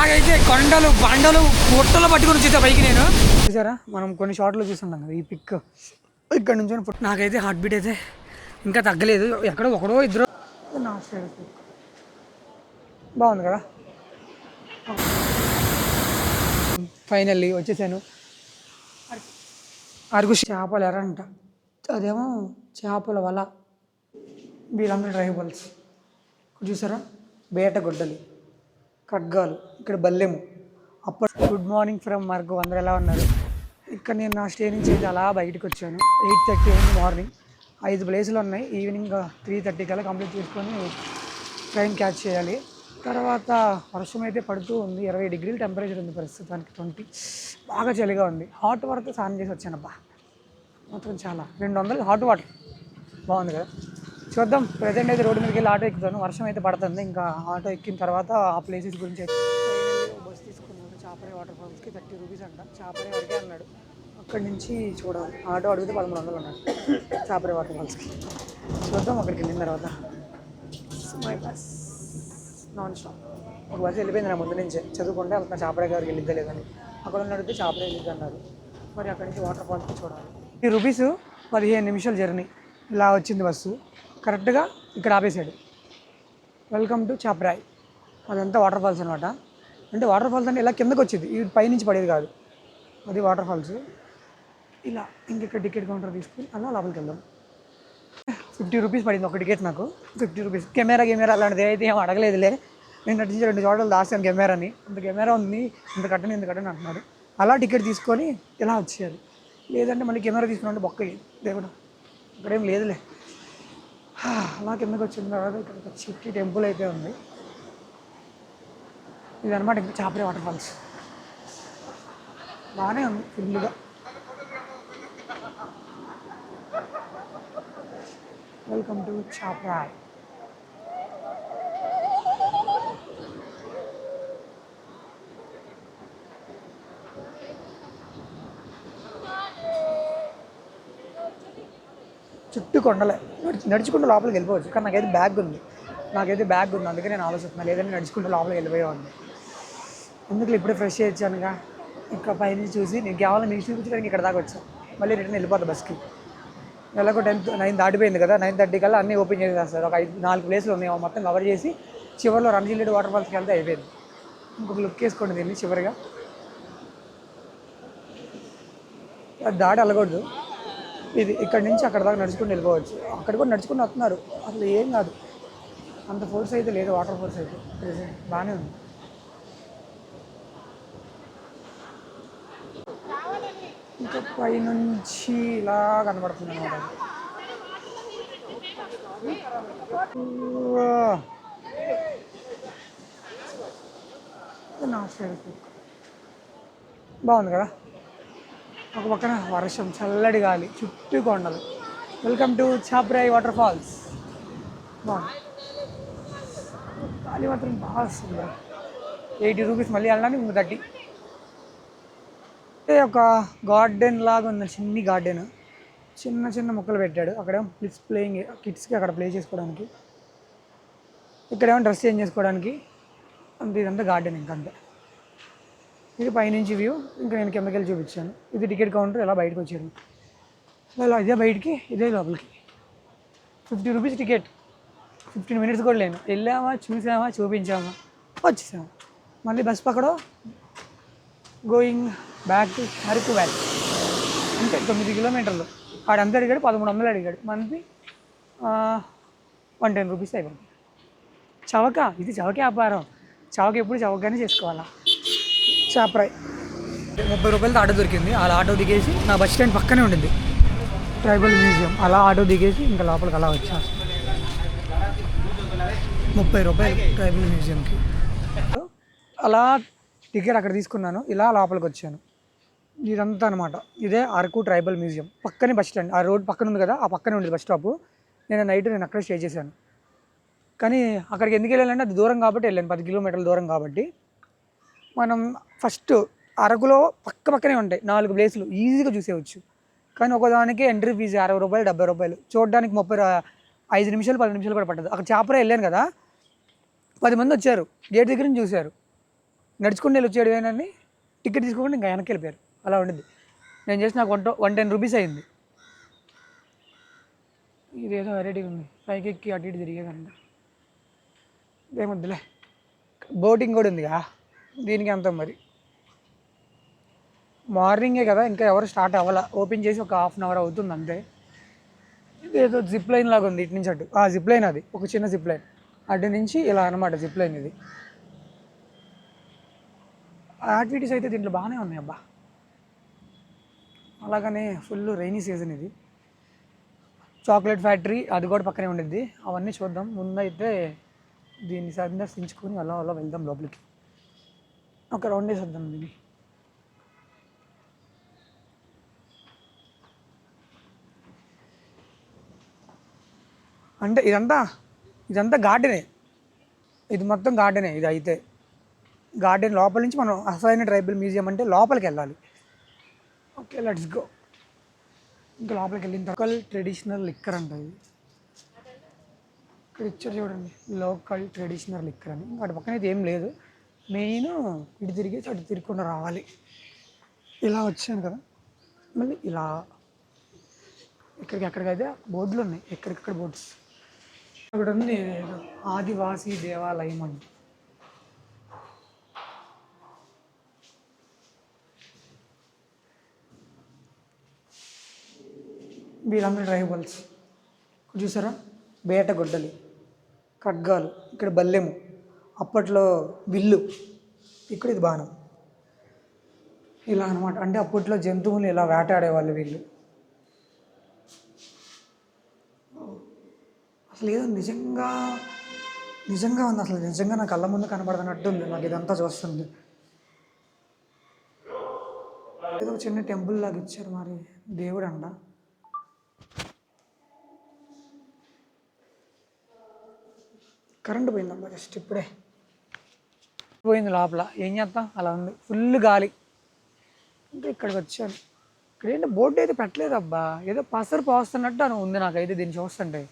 నాకైతే కొండలు బండలు పొట్టలు పట్టుకుని వచ్చేసా బైక్ నేను చూసారా. మనం కొన్ని షార్ట్లు చూస్తున్నాం కదా, ఈ పిక్ ఇక్కడ నుంచి నాకైతే హార్ట్ బీట్ అయితే ఇంకా తగ్గలేదు. ఎక్కడో ఒకడో ఇద్దరు నా సైడ్ బాగుంది కదా. ఫైనల్లీ వచ్చేసాను. అరకు చేపలు ఎరంట, అదేమో చేపల వల. వీళ్ళందరూ ట్రైబల్స్. చూసారా, బేట గొడ్డలి, ఖడ్గాలు, ఇక్కడ బల్లెము. అప్పుడు గుడ్ మార్నింగ్ ఫ్రమ్ మరకు. అందరూ ఎలా ఉన్నారు? ఇక్కడ నేను నా స్టే నుంచి అయితే అలా బయటకు వచ్చాను. 8:30 అయింది మార్నింగ్. 5 ప్లేసులు ఉన్నాయి. ఈవినింగ్ 3:30 కల్లా కంప్లీట్ చేసుకొని ట్రైన్ క్యాచ్ చేయాలి. తర్వాత వర్షం అయితే పడుతూ ఉంది. 20 డిగ్రీల టెంపరేచర్ ఉంది ప్రస్తుతానికి. 20 బాగా చలిగా ఉంది. హాట్ వాటర్తో స్నానం చేసి వచ్చానబ్బా. మొత్తం చాలా 200 హాట్ వాటర్. బాగుంది కదా. చూద్దాం. ప్రజెంట్ అయితే రోడ్డు మీదకి వెళ్ళి ఆటో ఎక్కుతాను. వర్షం అయితే పడుతుంది. ఇంకా ఆటో ఎక్కిన తర్వాత ఆ ప్లేసెస్ గురించి బస్ తీసుకున్నాను. చాపరే వాటర్ ఫాల్స్కి 30 రూపీస్ అంట. చాపరే వరకే అన్నాడు. అక్కడి నుంచి చూడాలి. ఆటో అడిగితే 1100 అన్నాడు చాపరే వాటర్ ఫాల్స్కి. చూద్దాం అక్కడికి వెళ్ళిన తర్వాత. My bus non stop. ఒక బస్సు వెళ్ళిపోయింది నా ముందు నుంచే. చదువుకుంటే అక్కడ చాపరే గారికి వెళ్ళిద్దా లేదని. అక్కడ ఉన్న అడిగితే చాపరే వెళ్ళిద్ది అన్నారు. మరి అక్కడి నుంచి వాటర్ ఫాల్స్కి చూడాలి. 30 రూపీస్ 15 నిమిషాల జర్నీ. ఇలా వచ్చింది బస్సు. కరెక్ట్గా ఇక్కడ ఆపేసాడు. Welcome to Chaparai. అదంతా వాటర్ ఫాల్స్ అనమాట. అంటే వాటర్ ఫాల్స్ అంటే ఇలా కిందకు వచ్చేది, ఈ పైనుంచి పడేది కాదు. అది వాటర్ ఫాల్స్. ఇలా ఇంకెక్కడ టికెట్ కౌంటర్ తీసుకుని అలా లోపలికి వెళ్దాం. 50 రూపీస్ పడింది ఒక టికెట్ నాకు. 50 రూపీస్. కెమెరా అలాంటిది అయితే ఏం అడగలేదులే. నేను నటించి 2 చోట్ల దాచాను కెమెరాని. ఇంత కెమెరా ఉంది, ఇంత కట్టని అంటున్నాడు. అలా టికెట్ తీసుకొని ఇలా వచ్చేయాలి. లేదంటే మళ్ళీ కెమెరా తీసుకున్నాంటే బొక్క దేవుడు. ఇక్కడేం లేదులే. అలా కిందకి వచ్చిన తర్వాత ఇక్కడ ఒక చిట్టి టెంపుల్ అయితే ఉంది. ఇదనమాట ఇంకా చాపరే వాటర్ ఫాల్స్. బాగానే ఉంది ఫుల్గా. Welcome to Chaparai. చుట్టూ కొండలే. నడుచుకుంటూ లోపలికి వెళ్ళిపోవచ్చు. కానీ నాకైతే బ్యాగ్ ఉంది. అందుకే నేను ఆలోచిస్తున్నాను. లేదంటే నడుచుకుంటూ లోపలికి వెళ్ళిపోయేవాడిని. ఎందుకు ఇప్పుడే ఫ్రెష్ అయ్యానుగా. ఇంకా పైన చూసి నేను కేవలం మీకు చూపించడానికి ఇక్కడ దాకా వచ్చాను. మళ్ళీ రిటర్న్ వెళ్ళిపోతా బస్కి. ఎలాగో 9 దాటిపోయింది కదా. 9:30 కల్లా అన్నీ ఓపెన్ చేసేస్తారు. ఒక 4 ప్లేసులు ఉన్నాయి. మొత్తం కవర్ చేసి చివరిలో రణజిల్లేడు వాటర్ ఫాల్స్కి వెళ్తే అయిపోయింది. ఇంకొక లుక్ వేసుకోండి దీన్ని చివరిగా. అది దాడి వెళ్ళకూడదు. ఇది ఇక్కడ నుంచి అక్కడ దాకా నడుచుకుని వెళ్ళిపోవచ్చు. అక్కడ కూడా నడుచుకుని వస్తున్నారు. అసలు ఏం కాదు, అంత ఫోర్స్ అయితే లేదు. వాటర్ ఫోర్స్ అయితే బాగానే ఉంది. ఇంకా పైనుంచి ఇలా కనబడుతుంది అన్నమాట. నా సైడ్ బాగుంది కదా. ఒక పక్కన వర్షం, చల్లటి గాలి, చుట్టూ కొండలు. Welcome to Chaparai water falls. బాగుంది. గాలి మాత్రం బాగా వస్తుంది. 80 రూపీస్ మళ్ళీ వెళ్ళడానికి 30. అంటే ఒక గార్డెన్ లాగా ఉంది. చిన్ని గార్డెన్, చిన్న మొక్కలు పెట్టాడు. అక్కడేమో కిడ్స్ ప్లేయింగ్, కిడ్స్కి అక్కడ ప్లే చేసుకోవడానికి. ఇక్కడేమో డ్రెస్ చేంజ్ చేసుకోవడానికి. అంతే. ఇదంతా గార్డెన్ ఇంకంతే. ఇది పైనుంచి వ్యూ. ఇంకా నేను కిందకి వెళ్ళి చూపించాను. ఇది టికెట్ కౌంటర్. ఎలా బయటకు వచ్చాను. ఇలా ఇదే బయటికి, ఇదే లోపలికి. 50 రూపీస్ టికెట్. 15 మినిట్స్ కూడా లేను. వెళ్ళామా, చూసామా, చూపించామా, వచ్చేసామా. మళ్ళీ బస్ పక్కడో going back to Araku valley. అంటే 9 కిలోమీటర్లు. ఆడంతా అడిగాడు 1300 అడిగాడు. మనది 110 రూపీస్ అయిపోయింది. చవక. ఇది చవక వ్యాపారం. చవక ఎప్పుడు చవకగానే చేసుకోవాలా. చాపరాయ్ 30 రూపాయలతో ఆటో దొరికింది. అలా ఆటో దిగేసి నా బస్ స్టాండ్ పక్కనే ఉండింది ట్రైబల్ మ్యూజియం. అలా ఆటో దిగేసి ఇంకా లోపలికి అలా వచ్చా. 30 రూపాయలు ట్రైబల్ మ్యూజియంకి. అలా టికెట్ అక్కడ తీసుకున్నాను. ఇలా లోపలికి వచ్చాను. ఇదంతా అనమాట. ఇదే అరకు ట్రైబల్ మ్యూజియం. పక్కనే బస్ స్టాండ్. ఆ రోడ్ పక్కన ఉంది కదా, ఆ పక్కనే ఉండేది బస్ స్టాప్. నేను అక్కడే స్టే చేశాను. కానీ అక్కడికి ఎందుకు వెళ్ళాలంటే అది దూరం కాబట్టి వెళ్ళాను. 10 కిలోమీటర్ల దూరం కాబట్టి. మనం ఫస్ట్ అరకులో పక్కనే ఉంటాయి 4 ప్లేసులు. ఈజీగా చూసేవచ్చు. కానీ ఒకదానికి ఎంట్రీ ఫీజు 60 రూపాయలు, 70 రూపాయలు. చూడడానికి 5 నిమిషాలు 10 నిమిషాలు కూడా పట్టదు. అక్కడ చాపరాయ్ వెళ్ళాను కదా, 10 మంది వచ్చారు. గేట్ దగ్గర నుంచి చూశారు. నడుచుకుని వెళ్ళి వచ్చాడు అని టికెట్ తీసుకోకుండా ఇంకా వెనక్కి వెళ్ళిపోయారు. అలా ఉండింది. నేను చేసి నాకు 110 రూపీస్ అయింది. ఇదేదో వెరైటీగా ఉంది, పైకి ఎక్కి అటు ఇటు తిరిగేదంట. ఏమొద్దులే. బోటింగ్ కూడా ఉందిగా, దీనికి అంత మరి. మార్నింగే కదా, ఇంకా ఎవరు స్టార్ట్ అవ్వాల. ఓపెన్ చేసి ఒక హాఫ్ అన్ అవర్ అవుతుంది అంతే. ఇదేదో జిప్ లైన్ లాగా ఉంది, ఇటు నుంచి అటు. జిప్ లైన్, అది ఒక చిన్న జిప్ లైన్. అటు నుంచి ఇలా అనమాట జిప్ లైన్ ఇది. యాక్టివిటీస్ అయితే దీంట్లో బాగానే ఉన్నాయి అబ్బా. అలాగనే ఫుల్ రైనీ సీజన్ ఇది. చాక్లెట్ ఫ్యాక్టరీ అది కూడా పక్కనే ఉండిద్ది. అవన్నీ చూద్దాం. ముందైతే దీన్ని సందర్శించుకొని అలా అలా వెళ్దాం లోపలికి. ఒక రౌండ్ వేసేద్దాం దీన్ని. అంటే ఇదంతా గార్డెనే. ఇది మొత్తం గార్డెనే. ఇది అయితే గార్డెన్ లోపల నుంచి మనం అసలైన ట్రైబల్ మ్యూజియం అంటే లోపలికి వెళ్ళాలి. Okay, let's go. ఇంకా లోపలికి వెళ్ళిన లోకల్ ట్రెడిషనల్ లిక్కర్ అంట ఇది. ఇక్కడ ఇచ్చారు చూడండి, లోకల్ ట్రెడిషనల్ లిక్కర్ అని. అటు పక్కన అయితే ఏం లేదు. మెయిన్ ఇటు తిరిగేసి అటు తిరగకుండా రావాలి. ఇలా వచ్చాను కదా, మళ్ళీ ఇలా ఎక్కడికైతే బోర్డులు ఉన్నాయి, ఎక్కడికక్కడ బోర్డ్స్. అక్కడ ఉంది ఆదివాసీ దేవాలయం అని. వీళ్ళందరూ ట్రైబల్స్. చూసారా, బేట గొడ్డలి, ఖడ్గాలు, ఇక్కడ బల్లెము, అప్పట్లో విల్లు, ఇక్కడ ఇది బాణం. ఇలా అనమాట. అంటే అప్పట్లో జంతువులు ఇలా వేటాడేవాళ్ళు వీళ్ళు. అసలు ఏదో నిజంగా ఉంది. అసలు నిజంగా నా కళ్ళ ముందు కనబడుతున్నట్టు ఉంది నాకు ఇదంతా చూస్తుంది. ఏదో చిన్న టెంపుల్ లాగా ఇచ్చారు, మరి దేవుడు అంట. కరెంటు పోయిందమ్మా జస్ట్ ఇప్పుడే. పోయింది లోపల. ఏం చేస్తాం, అలా ఉంది. ఫుల్ గాలి. ఇంకా ఇక్కడికి వచ్చాను. ఇక్కడ ఏంటో బోర్డు అయితే పెట్టలేదు అబ్బా. ఏదో పసరు పోస్తున్నట్టు అని ఉంది నాకైతే దీన్ని చూస్తుంటే.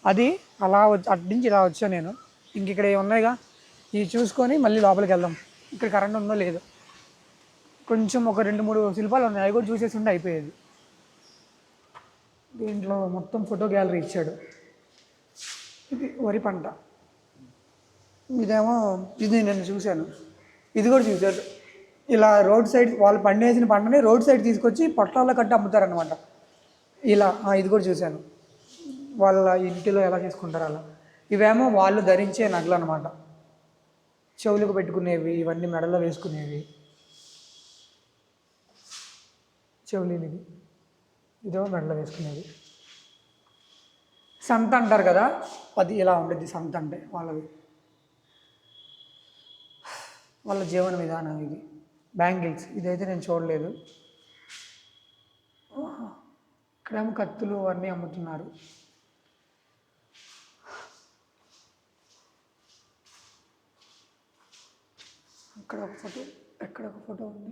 అది అలా అటు నుంచి ఇలా వచ్చాను నేను. ఇంక ఇక్కడ ఉన్నాయిగా, ఇవి చూసుకొని మళ్ళీ లోపలికి వెళ్దాం. ఇక్కడ కరెంట్ ఉందో లేదో. కొంచెం ఒక 2-3 శిల్పాలు ఉన్నాయి, అవి కూడా చూసేసి ఉంటే అయిపోయేది. దీంట్లో మొత్తం ఫోటో గ్యాలరీ ఇచ్చాడు. ఇది వరి పంట. ఇదేమో ఇది నేను చూశాను. ఇది కూడా చూశారు. ఇలా రోడ్ సైడ్ వాళ్ళు పండేసిన పంటని రోడ్ సైడ్ తీసుకొచ్చి పొట్లాల్లో కట్టి అమ్ముతారనమాట. ఇలా ఇది కూడా చూశాను. వాళ్ళ ఇంటిలో ఎలా చేసుకుంటారు అలా. ఇవేమో వాళ్ళు ధరించే నగలు అనమాట. చెవులకు పెట్టుకునేవి, ఇవన్నీ మెడలో వేసుకునేవి. చెవులేనిది, ఇదేమో మెడలో వేసుకునేవి. సంత అంటారు కదా, అది ఇలా ఉండేది. సంత అంటే వాళ్ళ జీవన విధానం ఇది. బ్యాంగిల్స్, ఇదైతే నేను చూడలేదు. ఇక్కడేమో కత్తులు అన్నీ అమ్ముతున్నారు. అక్కడ ఒక ఫోటో, ఎక్కడ ఒక ఫోటో ఉంది.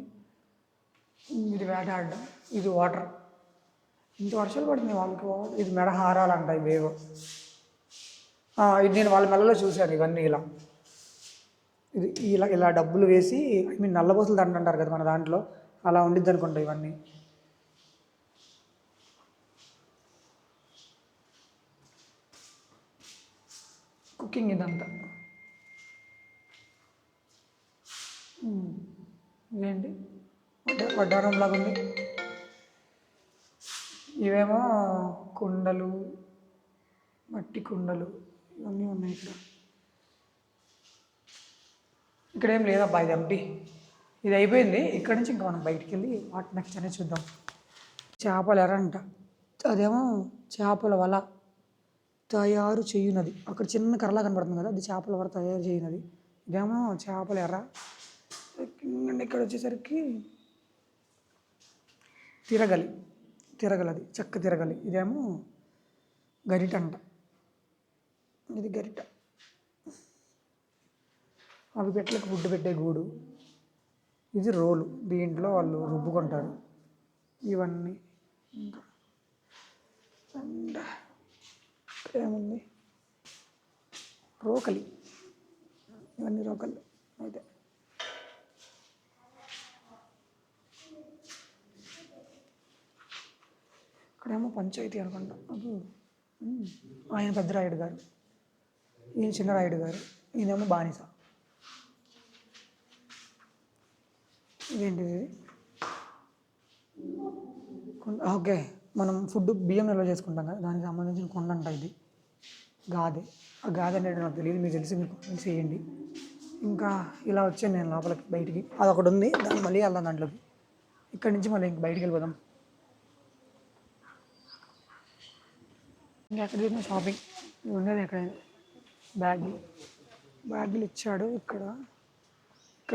ఇది వేటాడడం, ఇది వాటర్. ఇంత వర్షాలు పడుతుంది వాళ్ళకి. ఇది మెడ హారాలంట ఇవేవో. ఇది నేను వాళ్ళ మెడలో చూశాను. ఇవన్నీ ఇది ఇలా డబ్బులు వేసి, నల్లబోసలు దండ అంటారు కదా మన దాంట్లో, అలా ఉండిద్ది అనుకుంటా ఇవన్నీ. కుకింగ్ ఇదంతా. ఇదేంటి, వడ్డారం లాగా ఉంది. ఇవేమో కుండలు, మట్టి కుండలు, ఇవన్నీ ఉన్నాయి ఇక్కడ. ఇక్కడ ఏం లేదబ్బా, ఇది ఎంటీ. ఇది అయిపోయింది. ఇక్కడ నుంచి ఇంకా మనం బయటికి వెళ్ళి వాట్ నెక్స్ట్ అనేది చూద్దాం. చేపల ఎర అంట. అదేమో చేపల వల తయారు చేయునది. అక్కడ చిన్న కర్రలా కనబడుతుంది కదా, అది చేపల వల తయారు చేయునది. ఇదేమో చేపల ఎర్ర. ఇక్కడ వచ్చేసరికి తిరగలి, అది చెక్క తిరగలి. ఇదేమో గరిట అంట. ఇది గరిట. అవి పెట్టలకు ఫుడ్ పెట్టే గూడు. ఇది రోలు, దీంట్లో వాళ్ళు రుబ్బుకుంటారు. ఇవన్నీ ఇంకా ఏముంది, రోకలి. ఇవన్నీ రోకళ్ళు అయితే. ఇక్కడేమో పంచాయతీ అనుకుంటా అది. ఆయన పెద్ద రాయుడు గారు, ఈయన చిన్న రాయుడు గారు, ఈయనేమో బానిస. ఇదేంటిది? ఓకే, మనం ఫుడ్ బియ్యం నిల్వ చేసుకుంటాం కదా, దానికి సంబంధించిన కొండ అంట ఇది. గాది. ఆ గాది అనేది నాకు తెలియదు, మీకు తెలిసి మీరు కామెంట్స్ చేయండి. ఇంకా ఇలా వచ్చాను నేను లోపలికి, బయటికి అదొకటి ఉంది, దాన్ని మళ్ళీ వెళ్దాం దాంట్లోకి. ఇక్కడి నుంచి మళ్ళీ ఇంక బయటికి వెళ్ళిపోదాం. ఇంకా ఎక్కడ చూసినా షాపింగ్ ఉండేది. ఎక్కడైనా బ్యాగులు ఇచ్చాడు. ఇక్కడ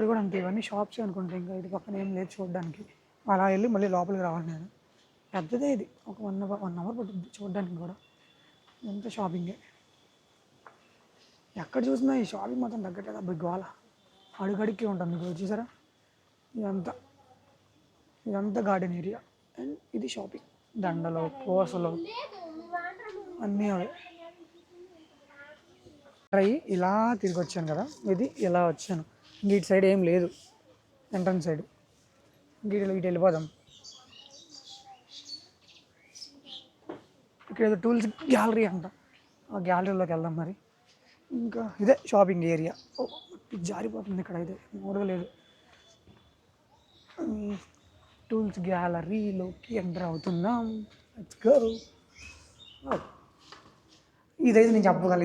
కూడా అంతే, ఇవన్నీ షాప్స్ అనుకుంటా. ఇంకా ఇది పక్కన ఏం లేదు చూడడానికి. అలా వెళ్ళి మళ్ళీ లోపలికి రావాలి నేను. పెద్దదే ఇది, ఒక 1 అవర్ పడుతుంది చూడడానికి కూడా. ఎంత షాపింగే, ఎక్కడ చూసినా ఈ షాపింగ్ మొత్తం తగ్గట్లేదు. అబ్బాయి గోల అడుగడికి ఉంటుంది. మీకు చూసారా, ఇదంతా గార్డెన్ ఏరియా, అండ్ ఇది షాపింగ్. దండలు, పూసలు అన్నీ అవి. ఇలా తిరిగి వచ్చాను కదా, ఇది ఇలా వచ్చాను. ఇంక ఇటు సైడ్ ఏం లేదు, ఎంట్రన్స్ సైడ్. ఇటు వెళ్ళిపోదాం. ఇక్కడ ఏదో టూల్స్ గ్యాలరీ అంట, ఆ గ్యాలరీలోకి వెళ్దాం మరి. ఇంకా ఇదే షాపింగ్ ఏరియా. జారిపోతుంది ఇక్కడ, అయితే మూడగా లేదు. టూల్స్ గ్యాలరీలోకి ఎంటర్ అవుతున్నాం. Let's go. ఇదైతే నేను చెప్పగలను,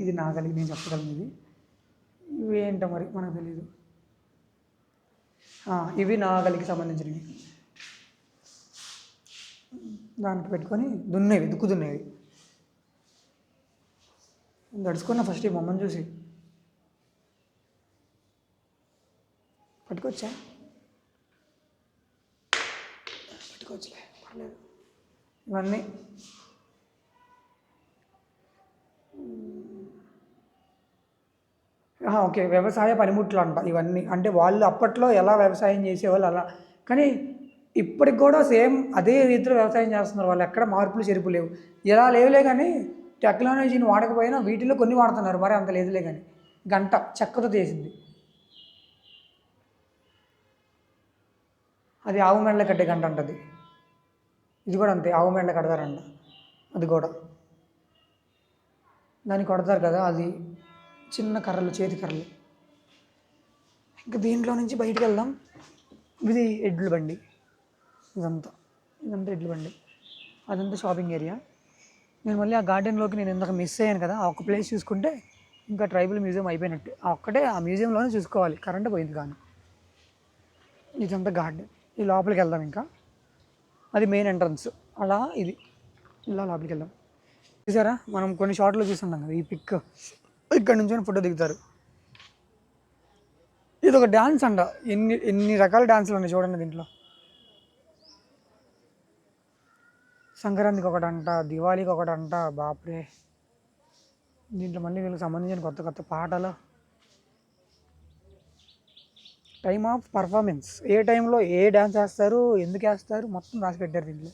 ఇది నాగలి నేను చెప్పగలను. ఇవి ఏంటో మరి మనకు తెలీదు. ఇవి నాగలికి సంబంధించినవి, దానికి పెట్టుకొని దుక్కు దున్నేవి. దడుచుకున్నా ఫస్ట్ ఈ బొమ్మను చూసి. పట్టుకోవచ్చులే, పర్లేదు. ఇవన్నీ ఓకే, వ్యవసాయ పనిముట్లు అంట ఇవన్నీ. అంటే వాళ్ళు అప్పట్లో ఎలా వ్యవసాయం చేసేవాళ్ళు అలా, కానీ ఇప్పటికి కూడా సేమ్ అదే రీతిలో వ్యవసాయం చేస్తున్నారు వాళ్ళు. ఎక్కడ మార్పులు చెరుపు లేవు. ఎలా లేవులే కానీ టెక్నాలజీని వాడకపోయినా వీటిలో కొన్ని వాడుతున్నారు, మరి అంత లేదులే. కానీ గంట చెక్కతో చేసింది, అది ఆవు మెడలో కట్టే గంట అంటది. ఇది కూడా అంతే, ఆవు మెడలో కడతారంట. అది కూడా దాన్ని కొడతారు కదా, అది చిన్న కర్రలు, చేతి కర్రలు. ఇంకా దీంట్లో నుంచి బయటికి వెళ్దాం. ఇది ఎడ్ల బండి, ఇదంతా ఎడ్ల బండి. అదంతా షాపింగ్ ఏరియా. నేను మళ్ళీ ఆ గార్డెన్లోకి నేను ఇందాక మిస్ అయ్యాను కదా, ఆ ఒక్క ప్లేస్ చూసుకుంటే ఇంకా ట్రైబల్ మ్యూజియం అయిపోయినట్టు. ఆ మ్యూజియంలోనే చూసుకోవాలి, కరెంట్ పోయింది కానీ. ఇదంతా గార్డెన్. ఈ లోపలికి వెళ్దాం. ఇంకా అది మెయిన్ ఎంట్రన్స్. అలా ఇది ఇలా లోపలికి వెళ్దాం. చూసారా, మనం కొన్ని షార్ట్లో చూస్తున్నాం కదా, ఈ పిక్ ఇక్కడ నుంచి ఫోటో దిగుతారు. ఇది ఒక డ్యాన్స్ అంట. ఎన్ని రకాల డ్యాన్సులు ఉన్నాయి చూడండి దీంట్లో. సంక్రాంతికి ఒకటంట, దివాళీకి ఒకటంట. బాప్రే, దీంట్లో మళ్ళీ వీళ్ళకి సంబంధించిన కొత్త కొత్త పాటలు. టైమ్ ఆఫ్ పర్ఫార్మెన్స్, ఏ టైంలో ఏ డ్యాన్స్ వేస్తారు, ఎందుకు వేస్తారు, మొత్తం రాసి పెట్టారు దీంట్లో.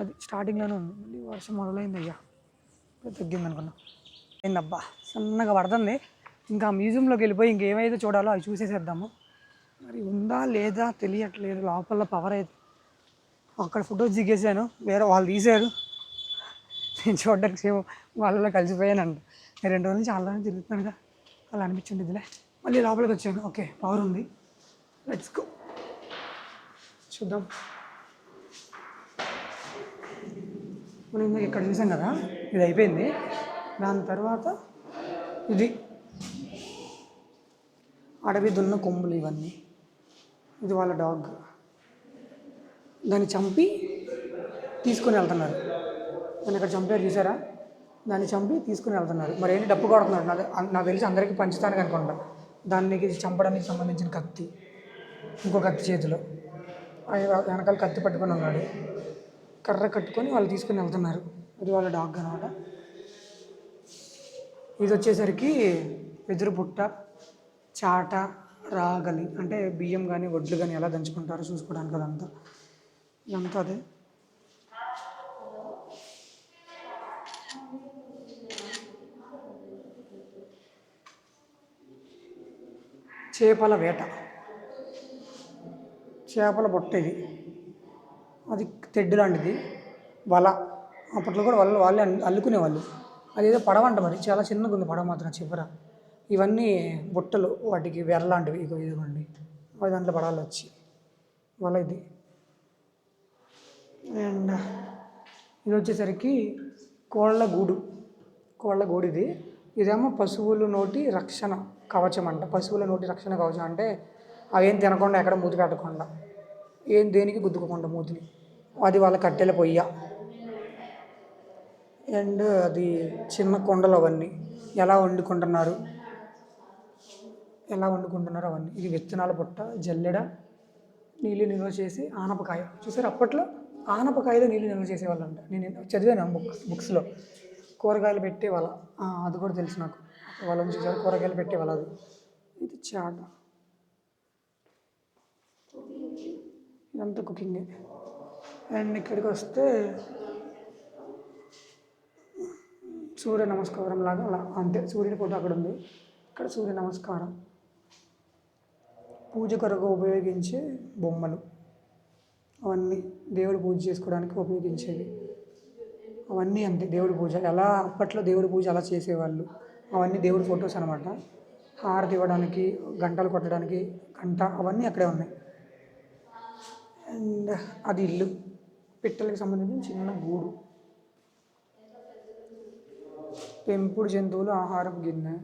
అది స్టార్టింగ్లోనే ఉంది. మళ్ళీ వర్షం మొదలైంది. అయ్యా తగ్గింది అనుకున్నా. ఏందబ్బా, సన్నగా పడుతుంది. ఇంకా మ్యూజియంలోకి వెళ్ళిపోయి ఇంకేమైతే చూడాలో అవి చూసేసేద్దాము. మరి ఉందా లేదా తెలియట్లేదు. లోపల పవర్ అయితే అక్కడ ఫొటోస్ దిగేసాను, వేరే వాళ్ళు తీశారు. నేను చూడడానికి సేమ్ వాళ్ళలో కలిసిపోయానంట. నేను 2 రోజుల నుంచి చాలా తిరుగుతున్నానుగా, అలా అనిపించింది. ఇదిలే మళ్ళీ లోపలికి వచ్చాను. ఓకే, పవర్ ఉంది. లెట్స్ గో, చూద్దాం. మనం ఇందాక ఇక్కడ చూసాం కదా, ఇది అయిపోయింది. దాని తర్వాత ఇది అడవి దున్న కొమ్ములు ఇవన్నీ. ఇది వాళ్ళ డాగ్, దాన్ని చంపి తీసుకొని వెళ్తున్నారు. దాన్ని ఇక్కడ చంపారు చూసారా, దాన్ని చంపి తీసుకుని వెళ్తున్నారు. మరి ఏంటి డప్పు కొడుతున్నారు, నాకు తెలిసి అందరికీ పంచుతానికి అనుకుంటా. దానికి చంపడానికి సంబంధించిన కత్తి, ఇంకో కత్తి చేతిలో, వెనకాల కత్తి పట్టుకొని ఉన్నాడు. కర్ర కట్టుకొని వాళ్ళు తీసుకుని వెళ్తున్నారు. ఇది వాళ్ళ డాగ్ అనమాట. ఇది వచ్చేసరికి వెదురు పుట్ట, చాట, రాగలి, అంటే బియ్యం కానీ వడ్లు కానీ ఎలా దంచుకుంటారో చూసుకోవడానికి. ఇదంతా అదే. చేపల వేట, చేపల బొట్ట ఇది. అది తెడ్డు లాంటిది వల. అప్పట్లో కూడా వాళ్ళే అల్లుకునేవాళ్ళు. అదేదో పడవ అంట, మరి చాలా చిన్నగా ఉంది పడవ మాత్రం చివర. ఇవన్నీ బుట్టలు, వాటికి వెర్రలాంటివి, ఇదిగోండి అవి దాంట్లో పడాలి వచ్చి వల ఇది. అండ్ ఇది వచ్చేసరికి కోళ్ళ గూడు ఇది. ఇదేమో పశువుల నోటి రక్షణ కవచం అంట. పశువుల నోటి రక్షణ కవచం అంటే అవేం తినకుండా, ఎక్కడ మూతి పెట్టకుండా, దేనికి గుద్దుకోకుండా మూతిని. అది వాళ్ళ కట్టెల పొయ్య. అండ్ అది చిన్న కొండలు అవన్నీ ఎలా వండుకుంటున్నారు అవన్నీ. ఇది విత్తనాల పుట్ట, జల్లెడ, నీళ్ళు నిల్వ చేసి ఆనపకాయ. చూసారు అప్పట్లో ఆనపకాయలో నీళ్ళు నిల్వ చేసేవాళ్ళంట. నేను చదివాను బుక్స్లో. కూరగాయలు పెట్టేవాళ్ళ, అది కూడా తెలుసు నాకు. వాళ్ళని చూసారు, కూరగాయలు పెట్టేవాళ్ళు. అది ఇది చాట. ఇదంతా కుకింగే. అండ్ ఇక్కడికి వస్తే సూర్య నమస్కారం లాగా అలా అంతే. సూర్యుడి ఫోటో అక్కడ ఉంది. ఇక్కడ సూర్య నమస్కారం. పూజ కొరకు ఉపయోగించే బొమ్మలు అవన్నీ, దేవుడు పూజ చేసుకోవడానికి ఉపయోగించేవి అవన్నీ అంతే. దేవుడి పూజ ఎలా అప్పట్లో దేవుడి పూజ అలా చేసేవాళ్ళు, అవన్నీ దేవుడి ఫొటోస్ అనమాట. హారతి ఇవ్వడానికి, గంటలు కొట్టడానికి గంట, అవన్నీ అక్కడే ఉన్నాయి. అండ్ అది ఇల్లు, పిట్టలకి సంబంధించిన చిన్న గూడు. పెంపుడు జంతువులు ఆహారపు గిన్నె,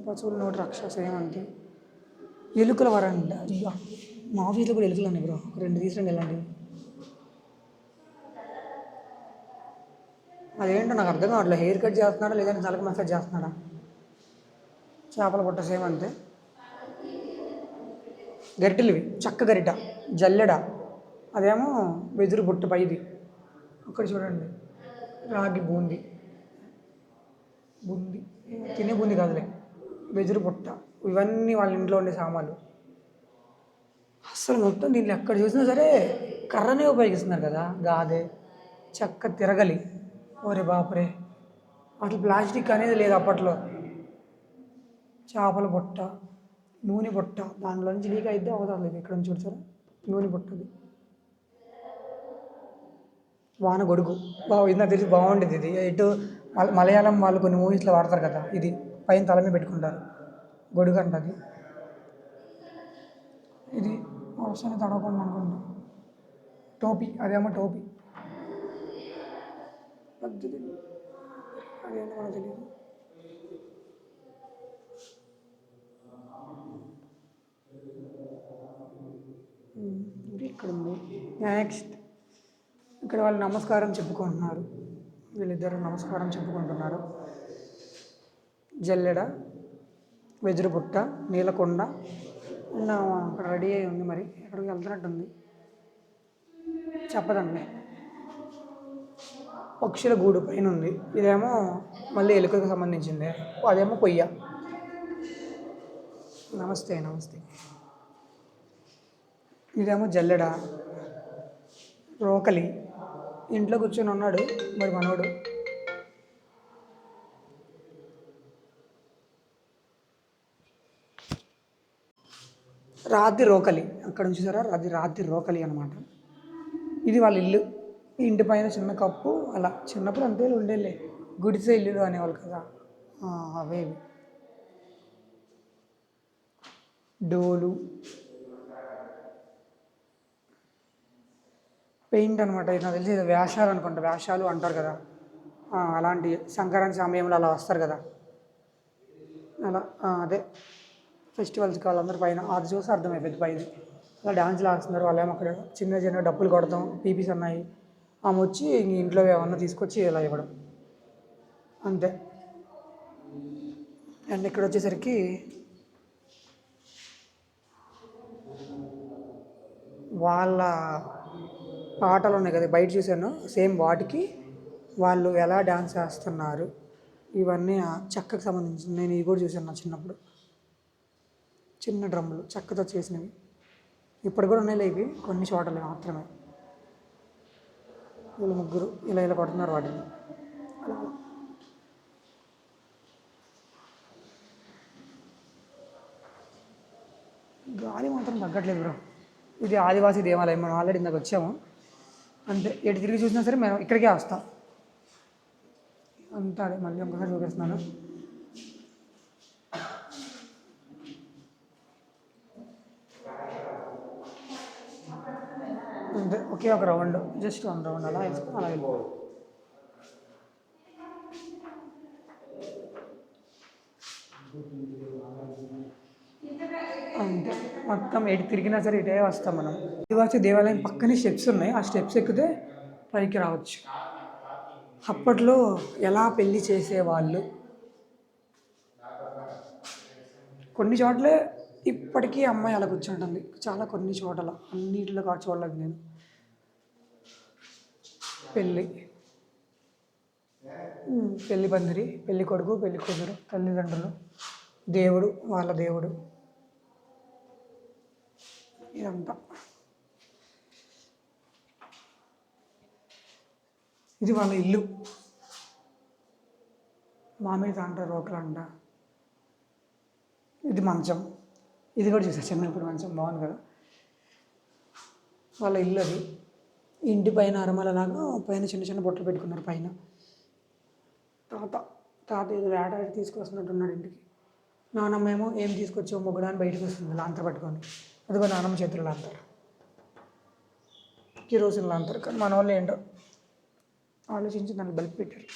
పశువుల నోటి రక్ష సేమ్ అంతే. ఎలుకల వరండా. అయ్యా, మా ఆఫీస్లో కూడా ఎలుకలు ఉన్నాయి బ్రో. 2 తీసుకురండి ఇలాంటివి. అదేంటో నాకు అర్థం కావట్లేదు. హెయిర్ కట్ చేస్తున్నాడా లేదంటే తలకు మసాజ్ చేస్తున్నాడా? చేపల పుట్ట సేమ్ అంతే. గరిటెలు ఇవి, చెక్క గరిట, జల్లెడ. అదేమో వెదురు బుట్ట పైది. అక్కడ చూడండి, రాగి బూంది. తినే బూంది కాదులే, వెదురు బుట్ట. ఇవన్నీ వాళ్ళ ఇంట్లో ఉండే సామాన్లు. అస్సలు మొత్తం దీంట్లో ఎక్కడ చూసినా సరే కర్రనే ఉపయోగిస్తున్నారు కదా. గాదే, చెక్క తిరగలి. ఓరే బాపురే, అసలు ప్లాస్టిక్ అనేది లేదు అప్పట్లో. చేపల బుట్ట, నూనె బుట్ట, దానిలో నుంచి లీక్ అయితే అవసరం లేదు. ఇక్కడ నుంచి చూడతారా, నూనె బుట్టది. వాన గొడుగు, ఇది నాకు తెలిసి బాగుండేది. ఇది ఇటు మలయాళం వాళ్ళు కొన్ని మూవీస్లో వాడతారు కదా. ఇది పైన తల మీద పెట్టుకుంటారు, గొడుగు అంటది. ఇది వర్షాన్ని తడవకుండా అనుకుంటా. టోపీ, అదేమో టోపీ. అదేంటో మనకు తెలియదు. ఇది ఇక్కడ ఉంది. నెక్స్ట్ ఇక్కడ వాళ్ళు నమస్కారం చెప్పుకుంటున్నారు. వీళ్ళిద్దరు నమస్కారం చెప్పుకుంటున్నారు. జల్లెడ, వెదురు బుట్ట, నీలకొండ. అక్కడ రెడీ అయి ఉంది, మరి ఎక్కడికి వెళ్తున్నట్టుంది, చెప్పదండి. పక్షుల గూడు పైన ఉంది. ఇదేమో మళ్ళీ ఎలుకలకు సంబంధించింది. అదేమో పొయ్య. నమస్తే. ఇదేమో జల్లెడ, రోకలి. ఇంట్లో కూర్చొని ఉన్నాడు మరి మనోడు. రాతి రోకలి, అక్కడ చూసారా, అది రాతి రోకలి అనమాట. ఇది వాళ్ళ ఇల్లు. ఇంటి పైన చిన్న కప్పు. అలా చిన్నప్పుడు అంతే ఉండేలే, గుడిసె ఇల్లులు అనేవాళ్ళు కదా, అవేవి. డోలు, పెయింట్ అనమాట. ఇది నాకు తెలిసి వేషాలు అనుకుంటా, వేషాలు అంటారు కదా, అలాంటి సంక్రాంతి సమయంలో అలా వస్తారు కదా, అలా అదే ఫెస్టివల్స్కి వాళ్ళందరూ పైన అది చూసి అర్థమైపోయింది పైది. అలా డాన్స్లు ఆడుతున్నారు. వాళ్ళేమో అక్కడ చిన్న డప్పులు కొడతాం, పీపీస్ ఉన్నాయి. ఆమె వచ్చి ఇంట్లో ఏమన్నా తీసుకొచ్చి ఇలా ఇవ్వడం అంతే. అండ్ ఇక్కడ వచ్చేసరికి వాళ్ళ పాటలు ఉన్నాయి కదా, బయట చూశాను సేమ్ వాటికి వాళ్ళు ఎలా డాన్స్ చేస్తున్నారు. ఇవన్నీ చెక్కకు సంబంధించింది. నేను ఇవి కూడా చూశాను నా చిన్నప్పుడు. చిన్న డ్రమ్ములు చెక్కతో చేసినవి. ఇప్పుడు కూడా ఉన్నాయి ఇవి, కొన్ని చోట్ల మాత్రమే. వీళ్ళు ముగ్గురు ఇలా కొడుతున్నారు వాటిని. గాలి మాత్రం తగ్గట్లేదు బ్రో. ఇది ఆదివాసీ దేవాలయం. మనం ఆల్రెడీ ఇందాక వచ్చాము. అంతే ఎటు తిరిగి చూసినా సరే మేము ఇక్కడికే వస్తాం. అంతా అదే మళ్ళీ ఒకసారి చూపిస్తున్నాను. అంతే ఒకే ఒక రౌండ్, జస్ట్ 1 రౌండ్ అలా వేసుకొని అలా వెళ్ళిపోవాలి. అంతే మొత్తం ఎటు తిరిగినా సరే ఇటే వస్తాం మనం. ఆదివాసి దేవాలయం పక్కనే స్టెప్స్ ఉన్నాయి, ఆ స్టెప్స్ ఎక్కితే పైకి రావచ్చు. అప్పట్లో ఎలా పెళ్లి చేసేవాళ్ళు కొన్ని చోట్లే ఇప్పటికీ అమ్మాయి అలా కూర్చుంటుంది, చాలా కొన్ని చోట్ల, అన్నింటిలో కాదు చూడలేదు నేను. పెళ్ళి పెళ్లి పందిరి, పెళ్లి కొడుకు పెళ్లి కూతురు, తల్లిదండ్రులు, దేవుడు వాళ్ళ దేవుడు, ఇదంతా. ఇది వాళ్ళ ఇల్లు, మామిడి తాండ్ర రోకలు అంట. ఇది మంచం, ఇది కూడా చూసా చిన్నప్పుడు, మంచం బాగుంది కదా. వాళ్ళ ఇల్లు అది. ఇంటి పైన అరమలలాగా పైన చిన్న చిన్న బొట్టలు పెట్టుకున్నారు పైన. తాత ఏదో వేటాడి తీసుకొస్తున్నట్టున్నాడు ఇంటికి. నానమ్మ ఏమో ఏం తీసుకొచ్చావు మొగ్గుడా అని బయటకు వస్తుంది లాంతర్ పట్టుకొని. అదిగో నానమ్మ చేతులు లాంతర్, కిరోసిన్ లాంతర్. కానీ మన వాళ్ళు ఏంటో ఆలోచించి దాన్ని బలిపి పెట్టారు.